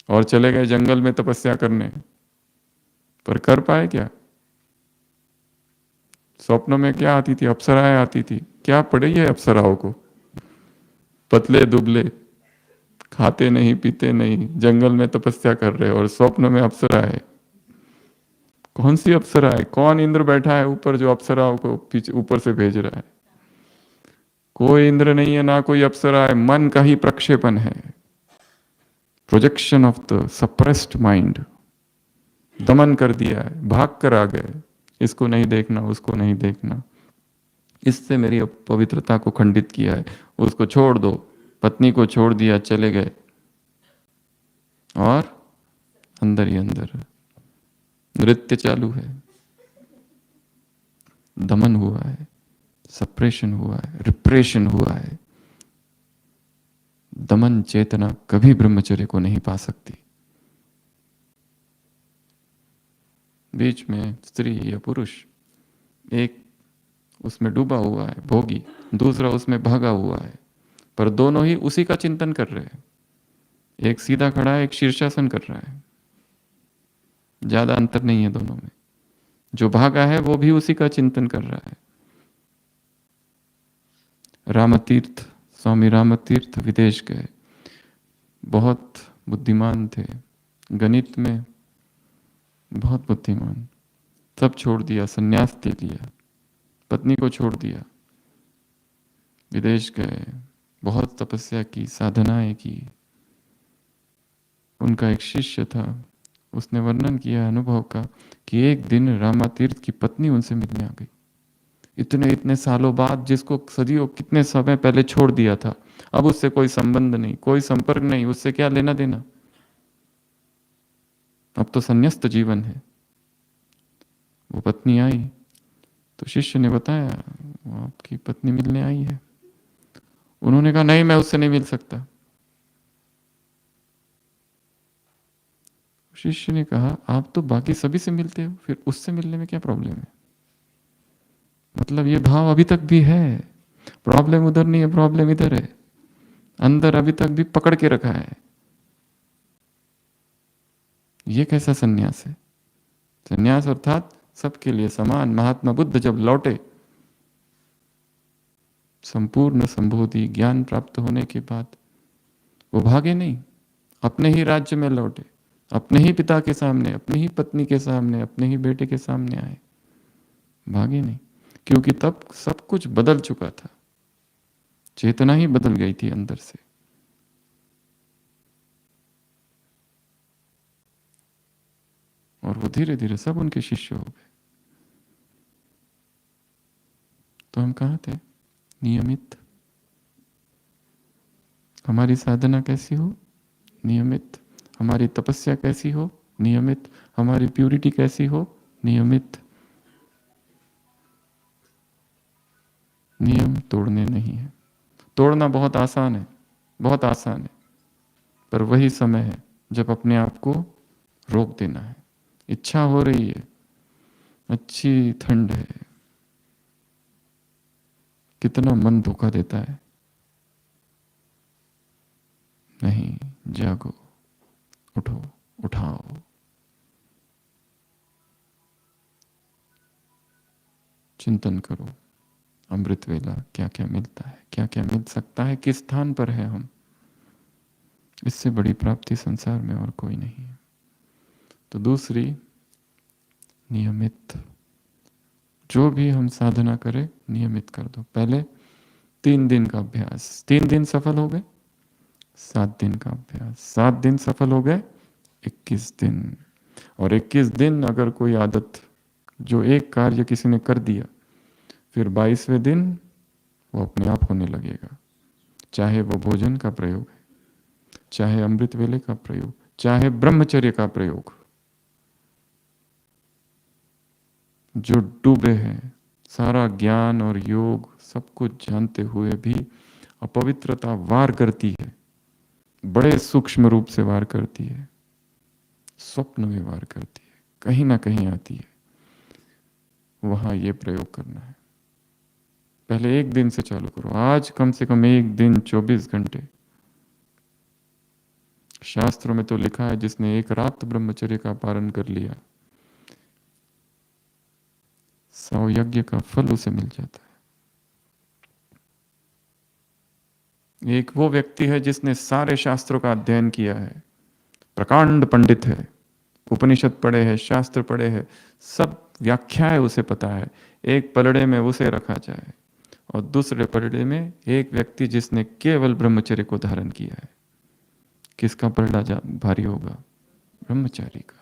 और चले गए जंगल में तपस्या करने। पर कर पाए क्या? स्वप्न में क्या आती थी? अप्सराएं आती थी। क्या पड़े ये अप्सराओं को? पतले दुबले, खाते नहीं पीते नहीं, जंगल में तपस्या कर रहे, और स्वप्न में अप्सरा है। कौन सी अप्सरा है? कौन इंद्र बैठा है ऊपर जो अप्सराओं को पीछे ऊपर से भेज रहा है? कोई इंद्र नहीं है, ना कोई अप्सरा है, मन का ही प्रक्षेपण है। Projection of the suppressed mind. दमन कर दिया है, भाग कर आ गए, इसको नहीं देखना, उसको नहीं देखना, इससे मेरी पवित्रता को खंडित किया है, उसको छोड़ दो। पत्नी को छोड़ दिया, चले गए, और अंदर ही अंदर नृत्य चालू है। दमन हुआ है, सप्रेशन हुआ है, रिप्रेशन हुआ है। दमन चेतना कभी ब्रह्मचर्य को नहीं पा सकती। बीच में स्त्री या पुरुष, एक उसमें डूबा हुआ है भोगी, दूसरा उसमें भागा हुआ है, पर दोनों ही उसी का चिंतन कर रहे हैं। एक सीधा खड़ा है, एक शीर्षासन कर रहा है, ज्यादा अंतर नहीं है दोनों में। जो भागा है वो भी उसी का चिंतन कर रहा है। रामतीर्थ, स्वामी रामतीर्थ विदेश गए, बहुत बुद्धिमान थे, गणित में बहुत बुद्धिमान। सब छोड़ दिया, संन्यास ले लिया, पत्नी को छोड़ दिया, विदेश गए, बहुत तपस्या की, साधनाएं की। उनका एक शिष्य था, उसने वर्णन किया अनुभव का कि एक दिन रामातीर्थ की पत्नी उनसे मिलने आ गई। इतने इतने सालों बाद, जिसको सदियों कितने समय पहले छोड़ दिया था, अब उससे कोई संबंध नहीं, कोई संपर्क नहीं, उससे क्या लेना देना, अब तो संन्यास्त जीवन है। वो पत्नी आई तो शिष्य ने बताया आपकी पत्नी मिलने आई है। उन्होंने कहा नहीं, मैं उससे नहीं मिल सकता। शिष्य ने कहा आप तो बाकी सभी से मिलते हो, फिर उससे मिलने में क्या प्रॉब्लम है? मतलब ये भाव अभी तक भी है, प्रॉब्लम उधर नहीं है, प्रॉब्लम इधर है, अंदर अभी तक भी पकड़ के रखा है। ये कैसा सन्यास है? सन्यास अर्थात सबके लिए समान। महात्मा बुद्ध जब लौटे, संपूर्ण संबोधि ज्ञान प्राप्त होने के बाद, वो भागे नहीं, अपने ही राज्य में लौटे, अपने ही पिता के सामने, अपनी ही पत्नी के सामने, अपने ही बेटे के सामने आए, भागे नहीं, क्योंकि तब सब कुछ बदल चुका था, चेतना ही बदल गई थी अंदर से। और वो धीरे धीरे सब उनके शिष्य हो गए। तो हम कहाँ थे? नियमित। हमारी साधना कैसी हो? नियमित। हमारी तपस्या कैसी हो? नियमित। हमारी प्यूरिटी कैसी हो? नियमित। नियम तोड़ने नहीं है। तोड़ना बहुत आसान है, बहुत आसान है, पर वही समय है जब अपने आप को रोक देना है। इच्छा हो रही है, अच्छी ठंड है, कितना मन धोखा देता है। नहीं, जागो, उठो, उठाओ। चिंतन करो, अमृत वेला क्या क्या मिलता है, क्या क्या मिल सकता है, किस स्थान पर है हम। इससे बड़ी प्राप्ति संसार में और कोई नहीं है। तो दूसरी, नियमित। जो भी हम साधना करें नियमित कर दो। पहले 3 दिन का अभ्यास, 3 दिन सफल हो गए, 7 दिन का अभ्यास, 7 दिन सफल हो गए, 21 दिन। और 21 दिन अगर कोई आदत, जो एक कार्य किसी ने कर दिया, फिर 22वें दिन वो अपने आप होने लगेगा। चाहे वो भोजन का प्रयोग है, चाहे अमृत वेले का प्रयोग, चाहे ब्रह्मचर्य का प्रयोग। जो डूबे हैं, सारा ज्ञान और योग सब कुछ जानते हुए भी अपवित्रता वार करती है, बड़े सूक्ष्म रूप से वार करती है, स्वप्न में वार करती है, कहीं ना कहीं आती है। वहां ये प्रयोग करना है। पहले 1 दिन से चालू करो, आज कम से कम 1 दिन 24 घंटे। शास्त्रों में तो लिखा है जिसने एक रात ब्रह्मचर्य का पालन कर लिया, 100 यज्ञ का फल उसे मिल जाता है। एक वो व्यक्ति है जिसने सारे शास्त्रों का अध्ययन किया है, प्रकांड पंडित है, उपनिषद पढ़े हैं, शास्त्र पढ़े हैं, सब व्याख्याएं उसे पता है। एक पलड़े में उसे रखा जाए और दूसरे पलड़े में एक व्यक्ति जिसने केवल ब्रह्मचर्य को धारण किया है, किसका पलड़ा भारी होगा? ब्रह्मचारी का।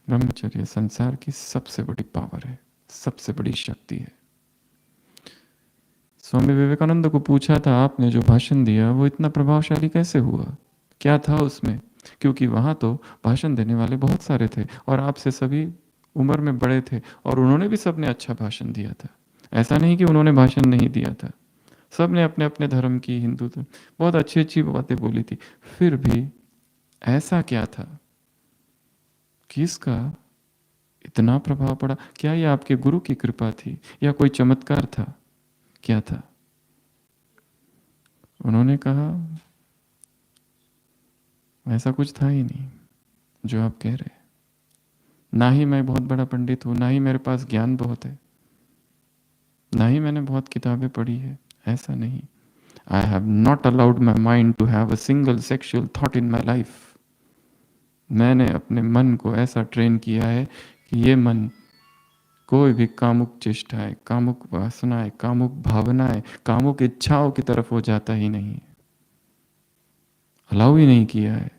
ब्रह्मचर्य संसार की सबसे बड़ी पावर है, सबसे बड़ी शक्ति है। स्वामी विवेकानंद को पूछा था आपने जो भाषण दिया वो इतना प्रभावशाली कैसे हुआ, क्या था उसमें? क्योंकि वहां तो भाषण देने वाले बहुत सारे थे और आपसे सभी उम्र में बड़े थे, और उन्होंने भी सबने अच्छा भाषण दिया था। ऐसा नहीं कि उन्होंने भाषण नहीं दिया था, सबने अपने अपने धर्म की, हिंदू धर्म, बहुत अच्छी अच्छी बातें बोली थी। फिर भी ऐसा क्या था कि इसका इतना प्रभाव पड़ा? क्या ये आपके गुरु की कृपा थी या कोई चमत्कार था? क्या था? उन्होंने कहा ऐसा कुछ था ही नहीं जो आप कह रहे हैं। ना ही मैं बहुत बड़ा पंडित हूं, ना ही मेरे पास ज्ञान बहुत है, ना ही मैंने बहुत किताबें पढ़ी है, ऐसा नहीं। I have not allowed my mind to have a single sexual thought in my life. मैंने अपने मन को ऐसा ट्रेन किया है कि ये मन कोई भी कामुक चेष्टाएं, कामुक वासनाएं, कामुक भावनाएं, कामुक इच्छाओं की तरफ वो जाता ही नहीं है, अलाउ ही नहीं किया है।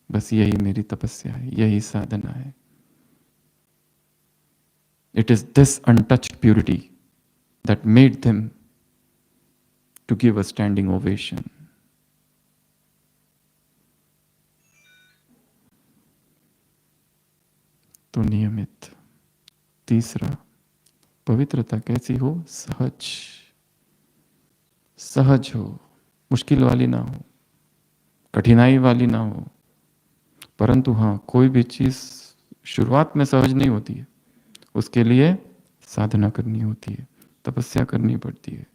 बस यही मेरी तपस्या है, यही साधना है। It is this untouched purity that made them to give a standing ovation. तो नियमित। तीसरा, पवित्रता कैसी हो? सहज। सहज हो, मुश्किल वाली ना हो, कठिनाई वाली ना हो। परंतु हाँ, कोई भी चीज शुरुआत में सहज नहीं होती है, उसके लिए साधना करनी होती है, तपस्या करनी पड़ती है,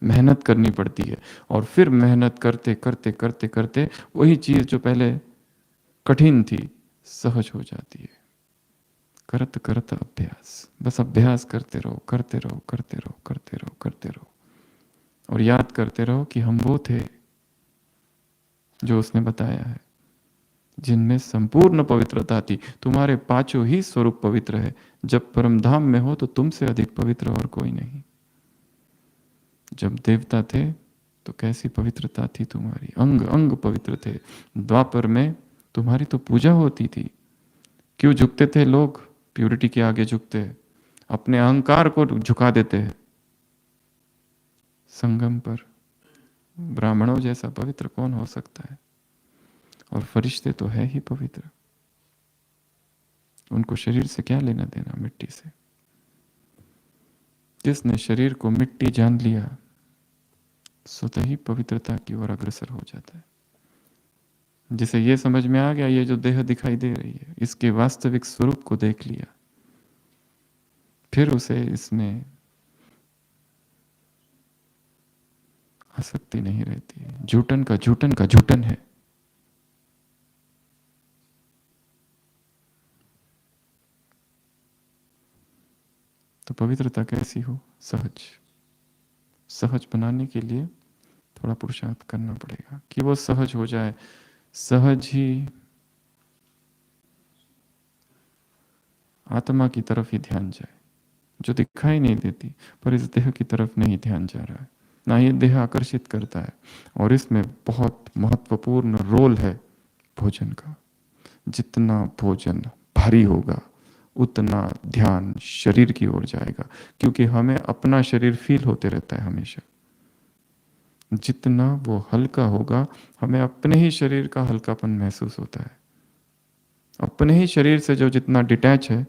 मेहनत करनी पड़ती है, और फिर मेहनत करते करते करते करते वही चीज जो पहले कठिन थी सहज हो जाती है। करत करत अभ्यास, बस अभ्यास करते रहो, करते रहो, करते रहो, करते रहो, करते रहो, और याद करते रहो कि हम वो थे जो उसने बताया है, जिनमें संपूर्ण पवित्रता थी। तुम्हारे पांचों ही स्वरूप पवित्र है। जब परम धाम में हो तो तुमसे अधिक पवित्र और कोई नहीं। जब देवता थे तो कैसी पवित्रता थी तुम्हारी, अंग अंग पवित्र थे। द्वापर में तुम्हारी तो पूजा होती थी। क्यों झुकते थे लोग? प्यूरिटी के आगे झुकते हैं, अपने अहंकार को झुका देते हैं। संगम पर ब्राह्मणों जैसा पवित्र कौन हो सकता है? और फरिश्ते तो है ही पवित्र, उनको शरीर से क्या लेना देना, मिट्टी से। जिसने शरीर को मिट्टी जान लिया स्वतः ही पवित्रता की ओर अग्रसर हो जाता है। जिसे ये समझ में आ गया, ये जो देह दिखाई दे रही है इसके वास्तविक स्वरूप को देख लिया, फिर उसे इसमें आसक्ति नहीं रहती है। झूठन का झूठन का झूठन है। तो पवित्रता कैसी हो? सहज। सहज बनाने के लिए थोड़ा पुरुषार्थ करना पड़ेगा कि वो सहज हो जाए। सहज ही आत्मा की तरफ ही ध्यान जाए, जो दिखाई नहीं देती, पर इस देह की तरफ नहीं ध्यान जा रहा है, ना ये देह आकर्षित करता है। और इसमें बहुत महत्वपूर्ण रोल है भोजन का। जितना भोजन भारी होगा उतना ध्यान शरीर की ओर जाएगा, क्योंकि हमें अपना शरीर फील होते रहता है हमेशा। जितना वो हल्का होगा हमें अपने ही शरीर का हल्कापन महसूस होता है। अपने ही शरीर से जो जितना डिटैच है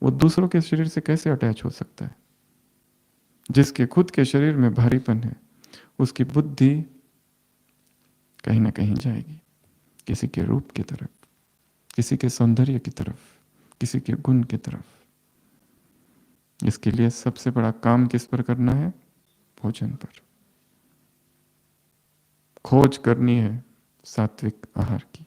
वो दूसरों के शरीर से कैसे अटैच हो सकता है? जिसके खुद के शरीर में भारीपन है उसकी बुद्धि कहीं ना कहीं जाएगी, किसी के रूप की तरफ, किसी के सौंदर्य की तरफ, किसी के गुण की तरफ। इसके लिए सबसे बड़ा काम किस पर करना है? भोजन पर। खोज करनी है सात्विक आहार की।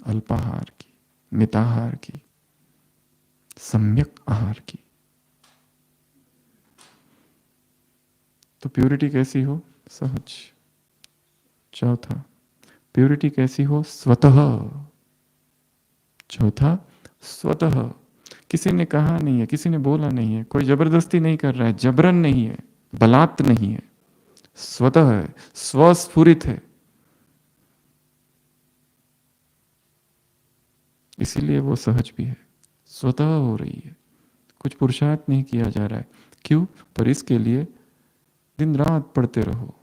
अल्पाहार की, मिताहार की, सम्यक आहार की। तो प्यूरिटी कैसी हो? सहज। चौथा, प्यूरिटी कैसी हो? स्वतः। चौथा, स्वतः। किसी ने कहा नहीं है, किसी ने बोला नहीं है, कोई जबरदस्ती नहीं कर रहा है, जबरन नहीं है, बलात् नहीं है, स्वतः है, स्वस्फुरित है। इसीलिए वो सहज भी है, स्वतः हो रही है, कुछ पुरुषार्थ नहीं किया जा रहा है। क्यों? पर इसके लिए दिन रात पढ़ते रहो,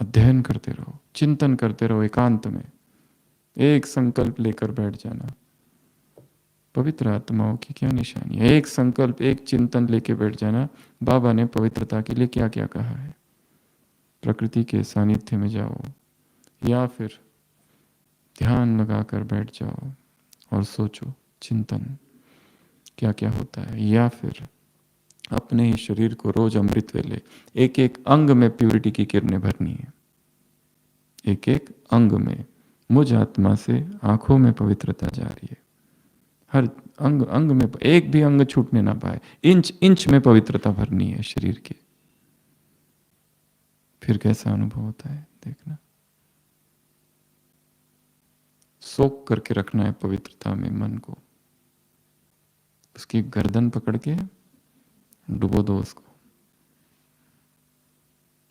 अध्ययन करते रहो, चिंतन करते रहो, एकांत में एक संकल्प लेकर बैठ जाना। पवित्र आत्माओं की क्या निशानी है? एक संकल्प, एक चिंतन लेके बैठ जाना। बाबा ने पवित्रता के लिए क्या क्या कहा है? प्रकृति के सानिध्य में जाओ, या फिर ध्यान लगाकर बैठ जाओ और सोचो, चिंतन क्या क्या होता है, या फिर अपने ही शरीर को रोज अमृत वेले एक एक अंग में प्यूरिटी की किरणें भरनी है, एक एक अंग में। मुझ आत्मा से आंखों में पवित्रता जा रही है, हर अंग अंग में, एक भी अंग छूटने ना पाए, इंच इंच में पवित्रता भरनी है शरीर के। फिर कैसा अनुभव होता है देखना। सोख करके रखना है पवित्रता में मन को, उसकी गर्दन पकड़ के डुबो दो उसको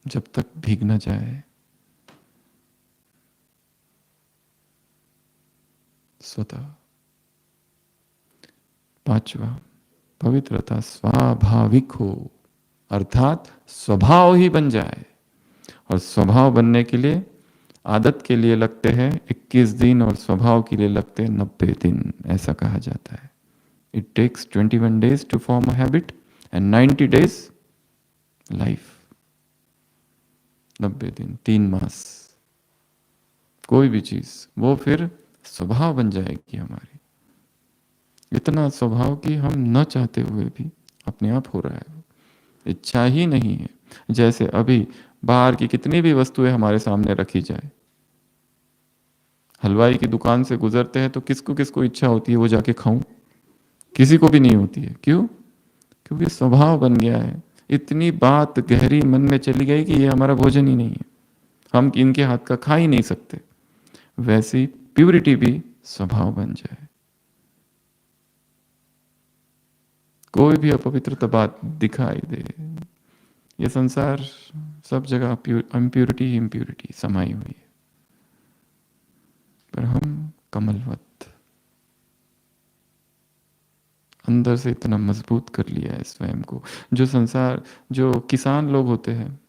जब तक भीग ना जाए। स्वतः। पांचवा, पवित्रता स्वाभाविक हो, अर्थात स्वभाव ही बन जाए। और स्वभाव बनने के लिए, आदत के लिए लगते हैं 21 दिन और स्वभाव के लिए लगते हैं 90 दिन, ऐसा कहा जाता है। It takes 21 days to form a habit and 90 days life. 90 दिन, 3 मास, कोई भी चीज वो फिर स्वभाव बन जाएगी हमारी। इतना स्वभाव कि हम न चाहते हुए भी अपने आप हो रहा है, इच्छा ही नहीं है। जैसे अभी बाहर की कितनी भी वस्तुएं हमारे सामने रखी जाए, हलवाई की दुकान से गुजरते हैं तो किसको किसको इच्छा होती है वो जाके खाऊं? किसी को भी नहीं होती है। क्यों? क्योंकि स्वभाव बन गया है। इतनी बात गहरी मन में चली गई कि ये हमारा भोजन ही नहीं है, हम इनके हाथ का खा ही नहीं सकते। वैसी प्यूरिटी भी स्वभाव बन जाए। कोई भी अपवित्रता बात दिखाई दे, ये संसार सब जगह इम्प्यूरिटी ही इम्प्यूरिटी समाई हुई है, पर हम कमलवत अंदर से इतना मजबूत कर लिया है स्वयं को। जो संसार, जो किसान लोग होते हैं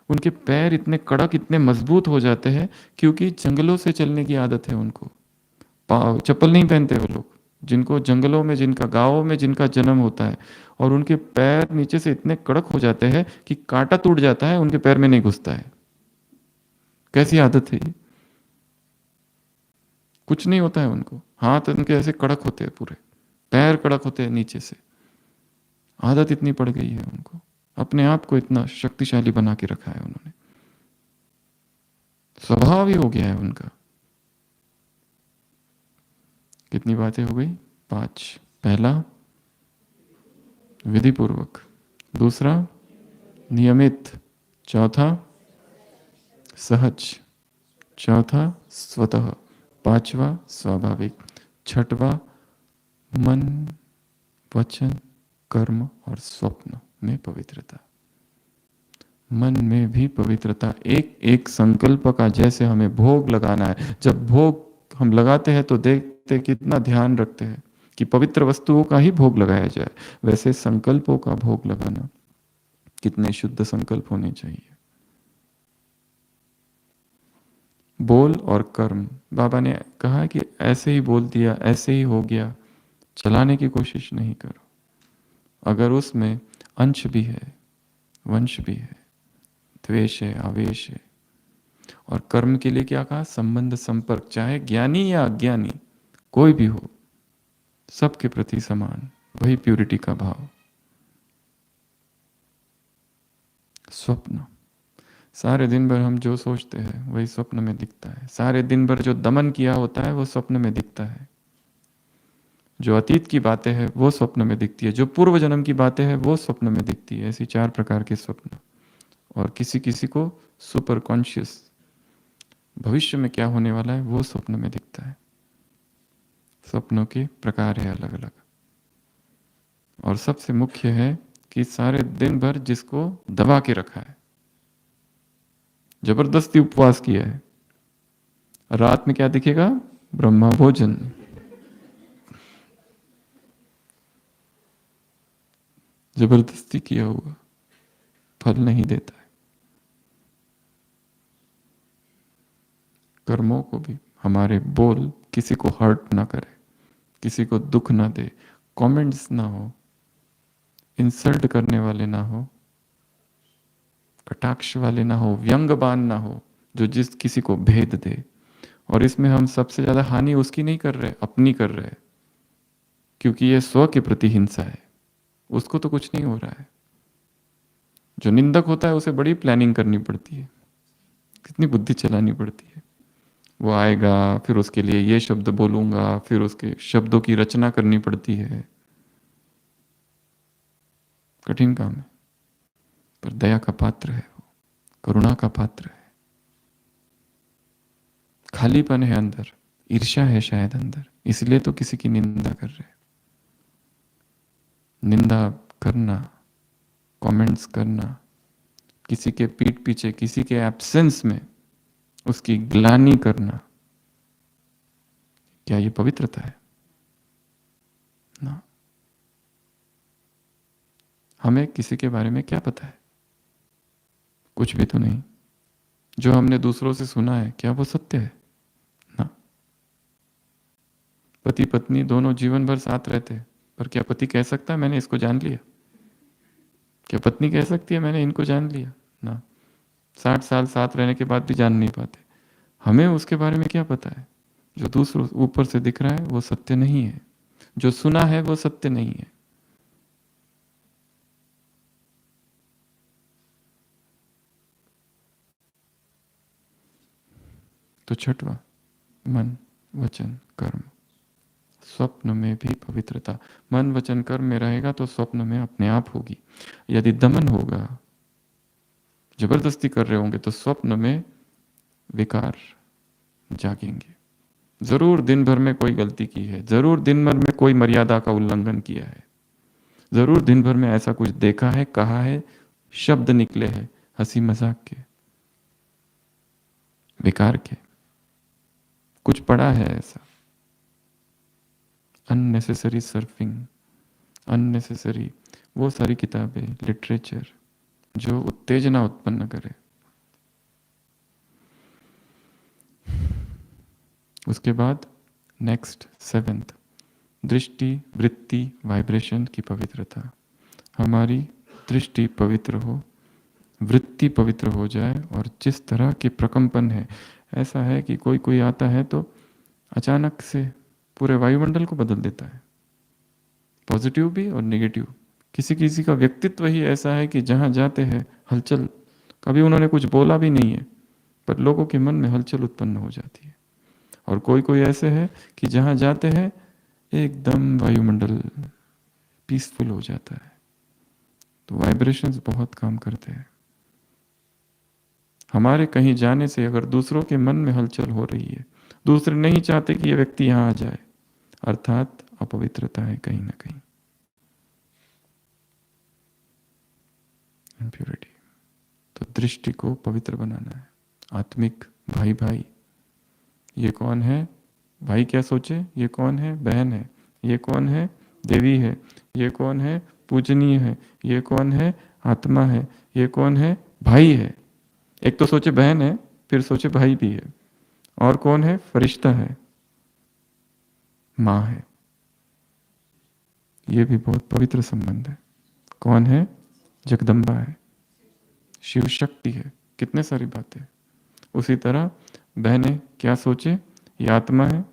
उनके पैर इतने कड़क, इतने मजबूत हो जाते हैं क्योंकि जंगलों से चलने की आदत है उनको। चप्पल नहीं पहनते वो लोग, जिनको जंगलों में, जिनका गाँवों में जिनका जन्म होता है, और उनके पैर नीचे से इतने कड़क हो जाते हैं कि कांटा टूट जाता है उनके पैर में नहीं घुसता है। कैसी आदत है ये? कुछ नहीं होता है उनको, हाथ उनके ऐसे कड़क होते हैं, पूरे पैर कड़क होते हैं नीचे से। आदत इतनी पड़ गई है उनको, अपने आप को इतना शक्तिशाली बना के रखा है उन्होंने, स्वभाव ही हो गया है उनका। कितनी बातें हो गई? 5। पहला विधि पूर्वक, दूसरा नियमित, चौथा सहज, चौथा स्वतः, पांचवा स्वाभाविक, छठवा मन, वचन, कर्म और स्वप्न में पवित्रता। मन में भी पवित्रता, एक एक संकल्प का जैसे हमें भोग लगाना है। जब भोग हम लगाते हैं तो देखते कितना ध्यान रखते हैं कि पवित्र वस्तुओं का ही भोग लगाया जाए। वैसे संकल्पों का भोग लगाना, कितने शुद्ध संकल्प होने चाहिए। बोल और कर्म, बाबा ने कहा कि ऐसे ही बोल दिया, ऐसे ही हो गया, चलाने की कोशिश नहीं करो। अगर उसमें अंश भी है, वंश भी है, द्वेष है, आवेश है। और कर्म के लिए क्या कहा? संबंध, संपर्क, चाहे ज्ञानी या अज्ञानी कोई भी हो, सबके प्रति समान, वही प्यूरिटी का भाव। स्वप्न, सारे दिन भर हम जो सोचते हैं वही स्वप्न में दिखता है। सारे दिन भर जो दमन किया होता है वो स्वप्न में दिखता है। जो अतीत की बातें हैं वो स्वप्न में दिखती है, जो पूर्व जन्म की बातें हैं वो स्वप्न में दिखती है। ऐसी 4 प्रकार के स्वप्न। और किसी किसी को सुपर कॉन्शियस, भविष्य में क्या होने वाला है वो स्वप्न में दिखता है। स्वप्नों के प्रकार है अलग अलग। और सबसे मुख्य है कि सारे दिन भर जिसको दबा के रखा है, जबरदस्ती उपवास किया है, रात में क्या दिखेगा? ब्रह्मा भोजन। जबरदस्ती किया हुआ, फल नहीं देता है। कर्मों को भी, हमारे बोल किसी को हर्ट ना करे, किसी को दुख ना दे, कमेंट्स ना हो, इंसल्ट करने वाले ना हो, कटाक्ष वाले ना हो, व्यंग्यबान ना हो, जो जिस किसी को भेद दे। और इसमें हम सबसे ज्यादा हानि उसकी नहीं कर रहे, अपनी कर रहे, क्योंकि ये स्व के प्रति हिंसा है। उसको तो कुछ नहीं हो रहा है, जो निंदक होता है उसे बड़ी प्लानिंग करनी पड़ती है, कितनी बुद्धि चलानी पड़ती है। वो आएगा, फिर उसके लिए ये शब्द बोलूंगा, फिर उसके शब्दों की रचना करनी पड़ती है। कठिन काम है, पर दया का पात्र है वो, करुणा का पात्र है। खालीपन है अंदर, ईर्ष्या है शायद अंदर, इसलिए तो किसी की निंदा कर रहे। निंदा करना, कमेंट्स करना, किसी के पीठ पीछे, किसी के एब्सेंस में उसकी ग्लानि करना, क्या ये पवित्रता है? ना। हमें किसी के बारे में क्या पता है? कुछ भी तो नहीं। जो हमने दूसरों से सुना है, क्या वो सत्य है? ना। पति पत्नी दोनों जीवन भर साथ रहते हैं, पर क्या पति कह सकता है मैंने इसको जान लिया? क्या पत्नी कह सकती है मैंने इनको जान लिया? ना। 60 साल साथ रहने के बाद भी जान नहीं पाते। हमें उसके बारे में क्या पता है? जो दूसरों ऊपर से दिख रहा है वो सत्य नहीं है, जो सुना है वो सत्य नहीं है। तो छठवां, मन वचन कर्म। स्वप्न में भी पवित्रता। मन वचन कर्म में रहेगा तो स्वप्न में अपने आप होगी। यदि दमन होगा, जबरदस्ती कर रहे होंगे, तो स्वप्न में विकार जागेंगे। जरूर दिन भर में कोई गलती की है, जरूर दिन भर में कोई मर्यादा का उल्लंघन किया है, जरूर दिन भर में ऐसा कुछ देखा है, कहा है, शब्द निकले हैं हंसी मजाक के, विकार के, कुछ पढ़ा है ऐसा। अननेसेसरी सर्फिंग, अननेसेसरी वो सारी किताबें, लिटरेचर जो उत्तेजना उत्पन्न करे। उसके बाद नेक्स्ट 7th, दृष्टि वृत्ति वाइब्रेशन की पवित्रता। हमारी दृष्टि पवित्र हो, वृत्ति पवित्र हो जाए, और जिस तरह के प्रकंपन है, ऐसा है कि कोई कोई आता है तो अचानक से पूरे वायुमंडल को बदल देता है, पॉजिटिव भी और नेगेटिव। किसी किसी का व्यक्तित्व ही ऐसा है कि जहां जाते हैं हलचल, कभी उन्होंने कुछ बोला भी नहीं है, पर लोगों के मन में हलचल उत्पन्न हो जाती है। और कोई कोई ऐसे है कि जहां जाते हैं एकदम वायुमंडल पीसफुल हो जाता है। तो वाइब्रेशंस बहुत काम करते हैं। हमारे कहीं जाने से अगर दूसरों के मन में हलचल हो रही है, दूसरे नहीं चाहते कि ये व्यक्ति यहां आ जाए, अर्थात अपवित्रता है कहीं ना कहीं, इम्प्योरिटी। तो दृष्टि को पवित्र बनाना है। आत्मिक भाई भाई, ये कौन है? भाई क्या सोचे? ये कौन है? बहन है। ये कौन है? देवी है। ये कौन है? पूजनीय है। ये कौन है? आत्मा है। ये कौन है? भाई है। एक तो सोचे बहन है, फिर सोचे भाई भी है। और कौन है? फरिश्ता है, माँ है। ये भी बहुत पवित्र संबंध है। कौन है? जगदम्बा है, शिव शक्ति है। कितने सारी बातें। उसी तरह बहनें क्या सोचे? ये आत्मा है,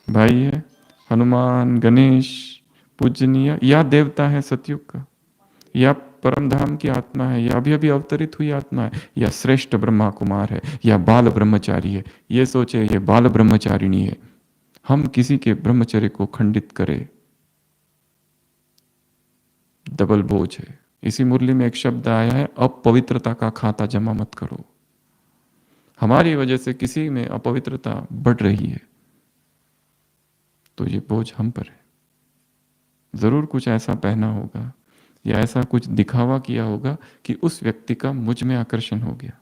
भाई है, हनुमान, गणेश, पूजनीय, या देवता है सतयुग का, या परम धाम की आत्मा है, या अभी अभी अवतरित हुई आत्मा है, या श्रेष्ठ ब्रह्मा कुमार है, या बाल ब्रह्मचारी है। ये सोचे ये बाल ब्रह्मचारिणी है। हम किसी के ब्रह्मचर्य को खंडित करें, डबल बोझ है। इसी मुरली में एक शब्द आया है, अपवित्रता का खाता जमा मत करो। हमारी वजह से किसी में अपवित्रता बढ़ रही है, तो ये बोझ हम पर है। जरूर कुछ ऐसा पहना होगा या ऐसा कुछ दिखावा किया होगा कि उस व्यक्ति का मुझ में आकर्षण हो गया।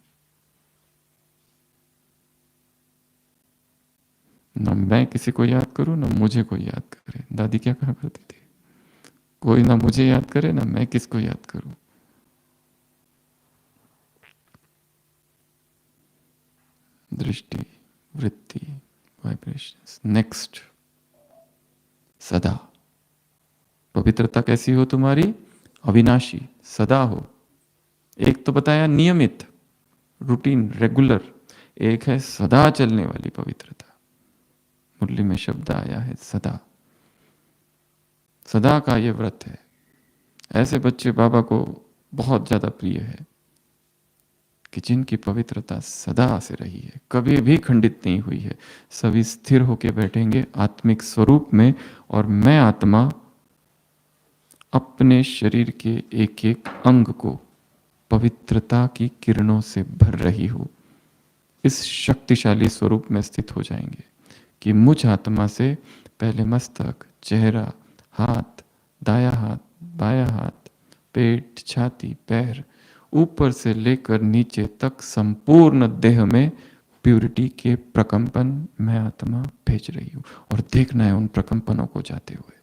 ना मैं किसी को याद करूं, ना मुझे कोई याद करे। दादी क्या कहा करती थी, कोई ना मुझे याद करे, ना मैं किसको याद करूं। दृष्टि, वृत्ति, वाइब्रेशंस। नेक्स्ट, सदा। पवित्रता कैसी हो तुम्हारी? अविनाशी, सदा हो। एक तो बताया नियमित, रूटीन, रेगुलर। एक है सदा चलने वाली पवित्रता। मुरली में शब्द आया है सदा। सदा का ये व्रत है। ऐसे बच्चे बाबा को बहुत ज़्यादा प्रिय है, कि जिनकी पवित्रता सदा से रही है, कभी भी खंडित नहीं हुई है, सभी स्थिर होकर बैठेंगे आत्मिक स्वरूप में, और मैं आत्मा अपने शरीर के एक एक अंग को पवित्रता की किरणों से भर रही हूं, इस शक्तिशाली स्वरूप में स्थित हो जाएंगे कि मुझ आत्मा से पहले मस्तक, चेहरा, हाथ, दाया हाथ, बाया हाथ, पेट, छाती, पैर, ऊपर से लेकर नीचे तक संपूर्ण देह में प्यूरिटी के प्रकंपन मैं आत्मा भेज रही हूं, और देखना है उन प्रकंपनों को जाते हुए।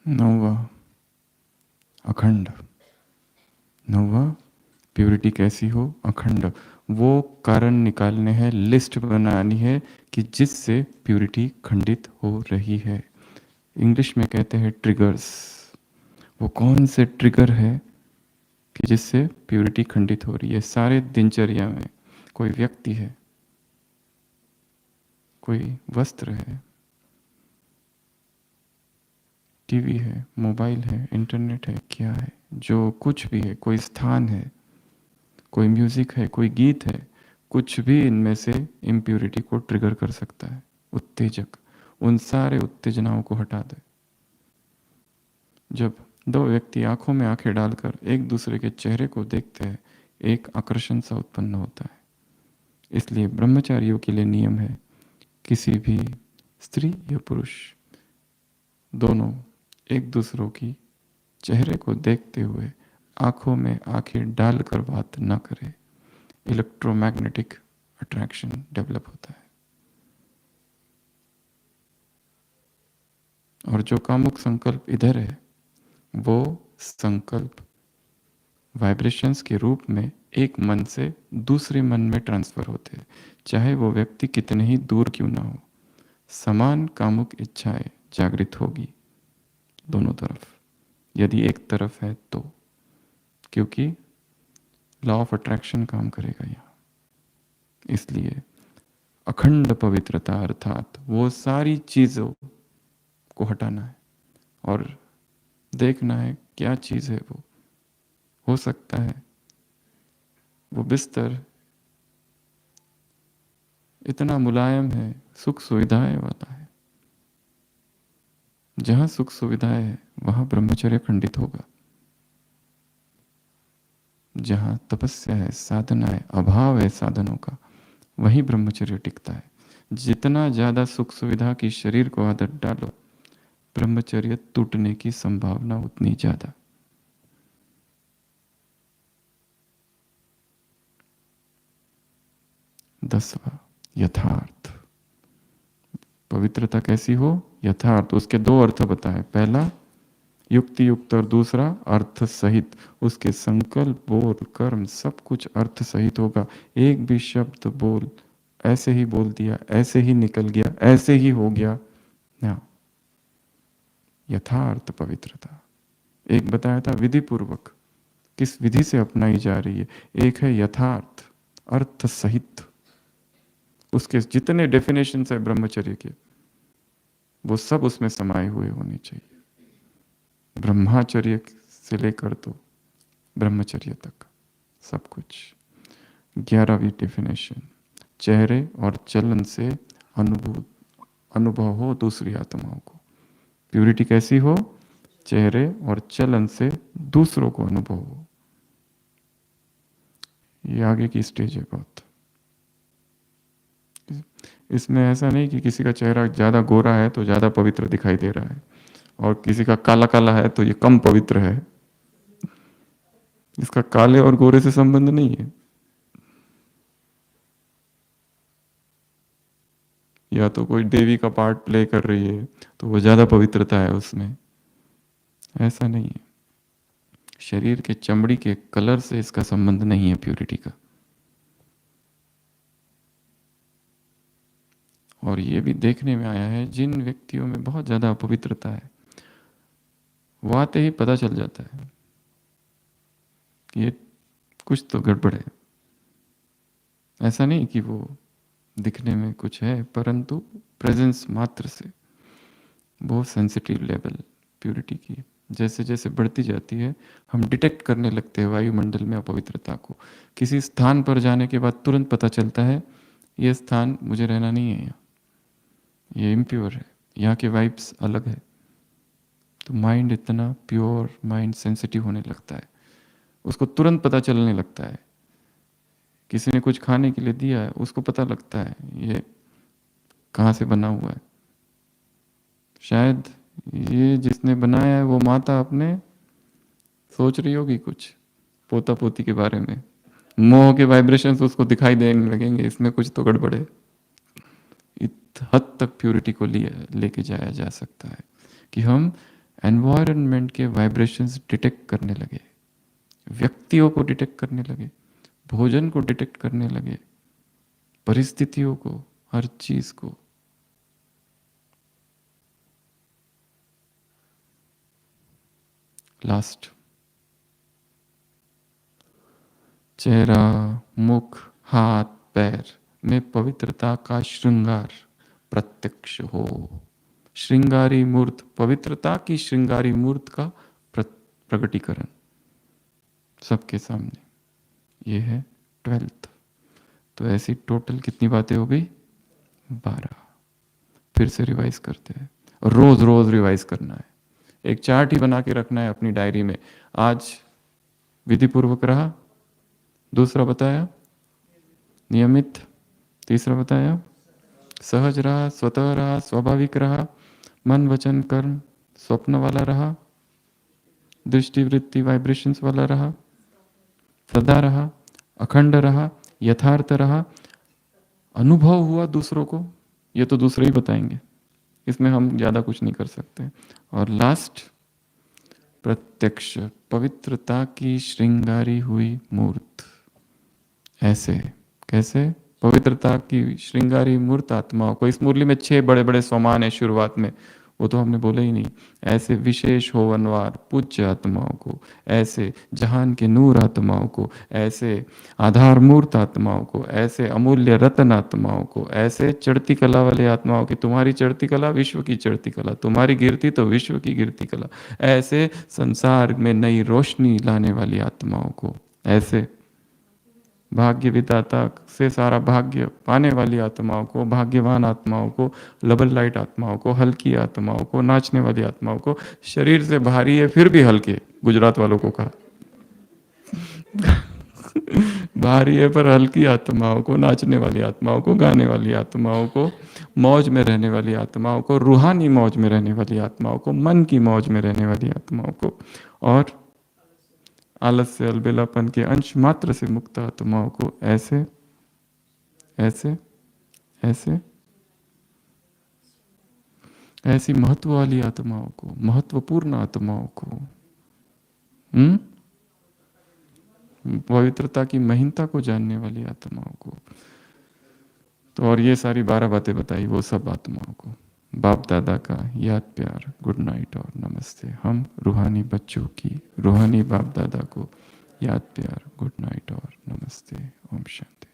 नौवा अखंड। नौवा प्यूरिटी कैसी हो? अखंड। वो कारण निकालने हैं, लिस्ट बनानी है कि जिससे प्यूरिटी खंडित हो रही है। इंग्लिश में कहते हैं ट्रिगर्स। वो कौन से ट्रिगर है कि जिससे प्यूरिटी खंडित हो रही है? सारे दिनचर्या में कोई व्यक्ति है, कोई वस्त्र है, टीवी है, मोबाइल है, इंटरनेट है, क्या है, जो कुछ भी है, कोई स्थान है, कोई म्यूजिक है, कोई गीत है, कुछ भी इनमें से इम्प्यूरिटी को ट्रिगर कर सकता है। उत्तेजक, उन सारे उत्तेजनाओं को हटा दे। जब दो व्यक्ति आंखों में आंखें डालकर एक दूसरे के चेहरे को देखते हैं, एक आकर्षण सा उत्पन्न होता है। इसलिए ब्रह्मचारियों के लिए नियम है, किसी भी स्त्री या पुरुष दोनों एक दूसरों की चेहरे को देखते हुए आंखों में आंखें डालकर बात न करें। इलेक्ट्रोमैग्नेटिक अट्रैक्शन डेवलप होता है। और जो कामुक संकल्प इधर है, वो संकल्प वाइब्रेशंस के रूप में एक मन से दूसरे मन में ट्रांसफर होते हैं, चाहे वो व्यक्ति कितने ही दूर क्यों ना हो। समान कामुक इच्छाएं जागृत होगी दोनों तरफ, यदि एक तरफ है तो, क्योंकि लॉ ऑफ अट्रैक्शन काम करेगा यहाँ। इसलिए अखंड पवित्रता अर्थात वो सारी चीजों को हटाना है और देखना है क्या चीज है वो। हो सकता है वो बिस्तर इतना मुलायम है, सुख सुविधाएं वाला है। जहां सुख सुविधाएं है वहां ब्रह्मचर्य खंडित होगा। जहां तपस्या है, साधना है, अभाव है साधनों का, वहीं ब्रह्मचर्य टिकता है। जितना ज्यादा सुख सुविधा की शरीर को आदत डालो, ब्रह्मचर्य टूटने की संभावना उतनी ज्यादा। दसवा यथार्थ। पवित्रता कैसी हो? यथार्थ। उसके दो अर्थ बताए, पहला युक्ति युक्त और दूसरा अर्थ सहित। उसके संकल्प, बोल, कर्म सब कुछ अर्थ सहित होगा। एक भी शब्द बोल ऐसे ही बोल दिया, ऐसे ही निकल गया, ऐसे ही हो गया ना। यथार्थ पवित्रता। एक बताया था विधि पूर्वक, किस विधि से अपनाई जा रही है। एक है यथार्थ, अर्थ सहित। उसके जितने डेफिनेशन है ब्रह्मचर्य के, वो सब उसमें समाये हुए होने चाहिए। ब्रह्मचर्य से लेकर तो ब्रह्मचर्य तक सब कुछ। 11वीं डेफिनेशन, चेहरे और चलन से अनुभव हो दूसरी आत्माओं को। प्यूरिटी कैसी हो? चेहरे और चलन से दूसरों को अनुभव हो। ये आगे की स्टेज है बहुत। इसमें ऐसा नहीं कि किसी का चेहरा ज्यादा गोरा है तो ज्यादा पवित्र दिखाई दे रहा है, और किसी का काला काला है तो ये कम पवित्र है। इसका काले और गोरे से संबंध नहीं है। या तो कोई देवी का पार्ट प्ले कर रही है तो वो ज्यादा पवित्रता है उसमें, ऐसा नहीं है। शरीर के चमड़ी के कलर से इसका संबंध नहीं है प्यूरिटी का। और ये भी देखने में आया है, जिन व्यक्तियों में बहुत ज्यादा अपवित्रता है, वो आते ही पता चल जाता है कि ये कुछ तो गड़बड़ है। ऐसा नहीं कि वो दिखने में कुछ है, परंतु प्रेजेंस मात्र से बहुत सेंसिटिव लेवल प्यूरिटी की। जैसे जैसे बढ़ती जाती है हम डिटेक्ट करने लगते हैं वायुमंडल में अपवित्रता को। किसी स्थान पर जाने के बाद तुरंत पता चलता है ये स्थान मुझे रहना नहीं है, यहाँ ये इम्प्योर है, यहाँ के वाइब्स अलग है। तो माइंड इतना प्योर, माइंड सेंसिटिव होने लगता है, उसको तुरंत पता चलने लगता है। किसी ने कुछ खाने के लिए दिया है, उसको पता लगता है ये कहाँ से बना हुआ है। शायद ये जिसने बनाया है वो माता अपने सोच रही होगी कुछ पोता पोती के बारे में, मोह के वाइब्रेशंस उसको दिखाई देने लगेंगे, इसमें कुछ तो गड़बड़ है। इस हद तक प्यूरिटी को लेके जाया जा सकता है कि हम एनवायरनमेंट के वाइब्रेशंस डिटेक्ट करने लगे, व्यक्तियों को डिटेक्ट करने लगे, भोजन को डिटेक्ट करने लगे, परिस्थितियों को, हर चीज को। लास्ट, चेहरा, मुख, हाथ, पैर में पवित्रता का श्रृंगार प्रत्यक्ष हो। श्रृंगारी मूर्त, पवित्रता की श्रृंगारी मूर्त का प्रकटीकरण सबके सामने, ये है 12th। तो ऐसी टोटल कितनी बातें हो गई? 12। फिर से रिवाइज करते हैं, रोज रोज रिवाइज करना है। एक चार्ट ही बना के रखना है अपनी डायरी में। आज विधि पूर्वक रहा, दूसरा बताया नियमित, तीसरा बताया सहज रहा, स्वतः रहा, स्वाभाविक रहा, मन वचन कर्म स्वप्न वाला रहा, दृष्टि वृत्ति वाइब्रेशंस वाला रहा, सदा रहा, अखंड रहा, यथार्थ रहा, अनुभव हुआ दूसरों को, ये तो दूसरे ही बताएंगे, इसमें हम ज्यादा कुछ नहीं कर सकते। और लास्ट, प्रत्यक्ष, पवित्रता की श्रृंगारी हुई मूर्त। ऐसे कैसे? पवित्रता की श्रृंगारी मूर्त आत्माओं को, इस मुरली में 6 बड़े बड़े सोमान है शुरुआत में, वो तो हमने बोले ही नहीं। ऐसे विशेष हो अनवार पूज्य आत्माओं को, ऐसे जहान के नूर आत्माओं को, ऐसे आधार मूर्त आत्माओं को, ऐसे अमूल्य रत्न आत्माओं को, ऐसे चढ़ती कला वाले आत्माओं की, तुम्हारी चढ़ती कला विश्व की चढ़ती कला, तुम्हारी गिरती तो विश्व की गिरती कला, ऐसे संसार में नई रोशनी लाने वाली आत्माओं को, ऐसे भाग्य विदाता से सारा भाग्य पाने वाली आत्माओं को, भाग्यवान आत्माओं को, लबल लाइट आत्माओं को, हल्की आत्माओं को, नाचने वाली आत्माओं को, शरीर से भारी है फिर भी हल्के, गुजरात वालों को कहा भारी है पर हल्की आत्माओं को, नाचने वाली आत्माओं को, गाने वाली आत्माओं को, मौज में रहने वाली आत्माओं को, रूहानी मौज में रहने वाली आत्माओं को, मन की मौज में रहने वाली आत्माओं को, और आलस्य अलबेलापन के अंश मात्र से मुक्त आत्माओं को, ऐसे ऐसे ऐसे ऐसी महत्व वाली आत्माओं को, महत्वपूर्ण आत्माओं को, पवित्रता की महीनता को जानने वाली आत्माओं को। तो और ये सारी 12 बातें बताई वो सब आत्माओं को। बाप दादा का याद प्यार, गुड नाइट और नमस्ते। हम रूहानी बच्चों की, रूहानी बाप दादा को याद प्यार, गुड नाइट और नमस्ते। ओम शांति।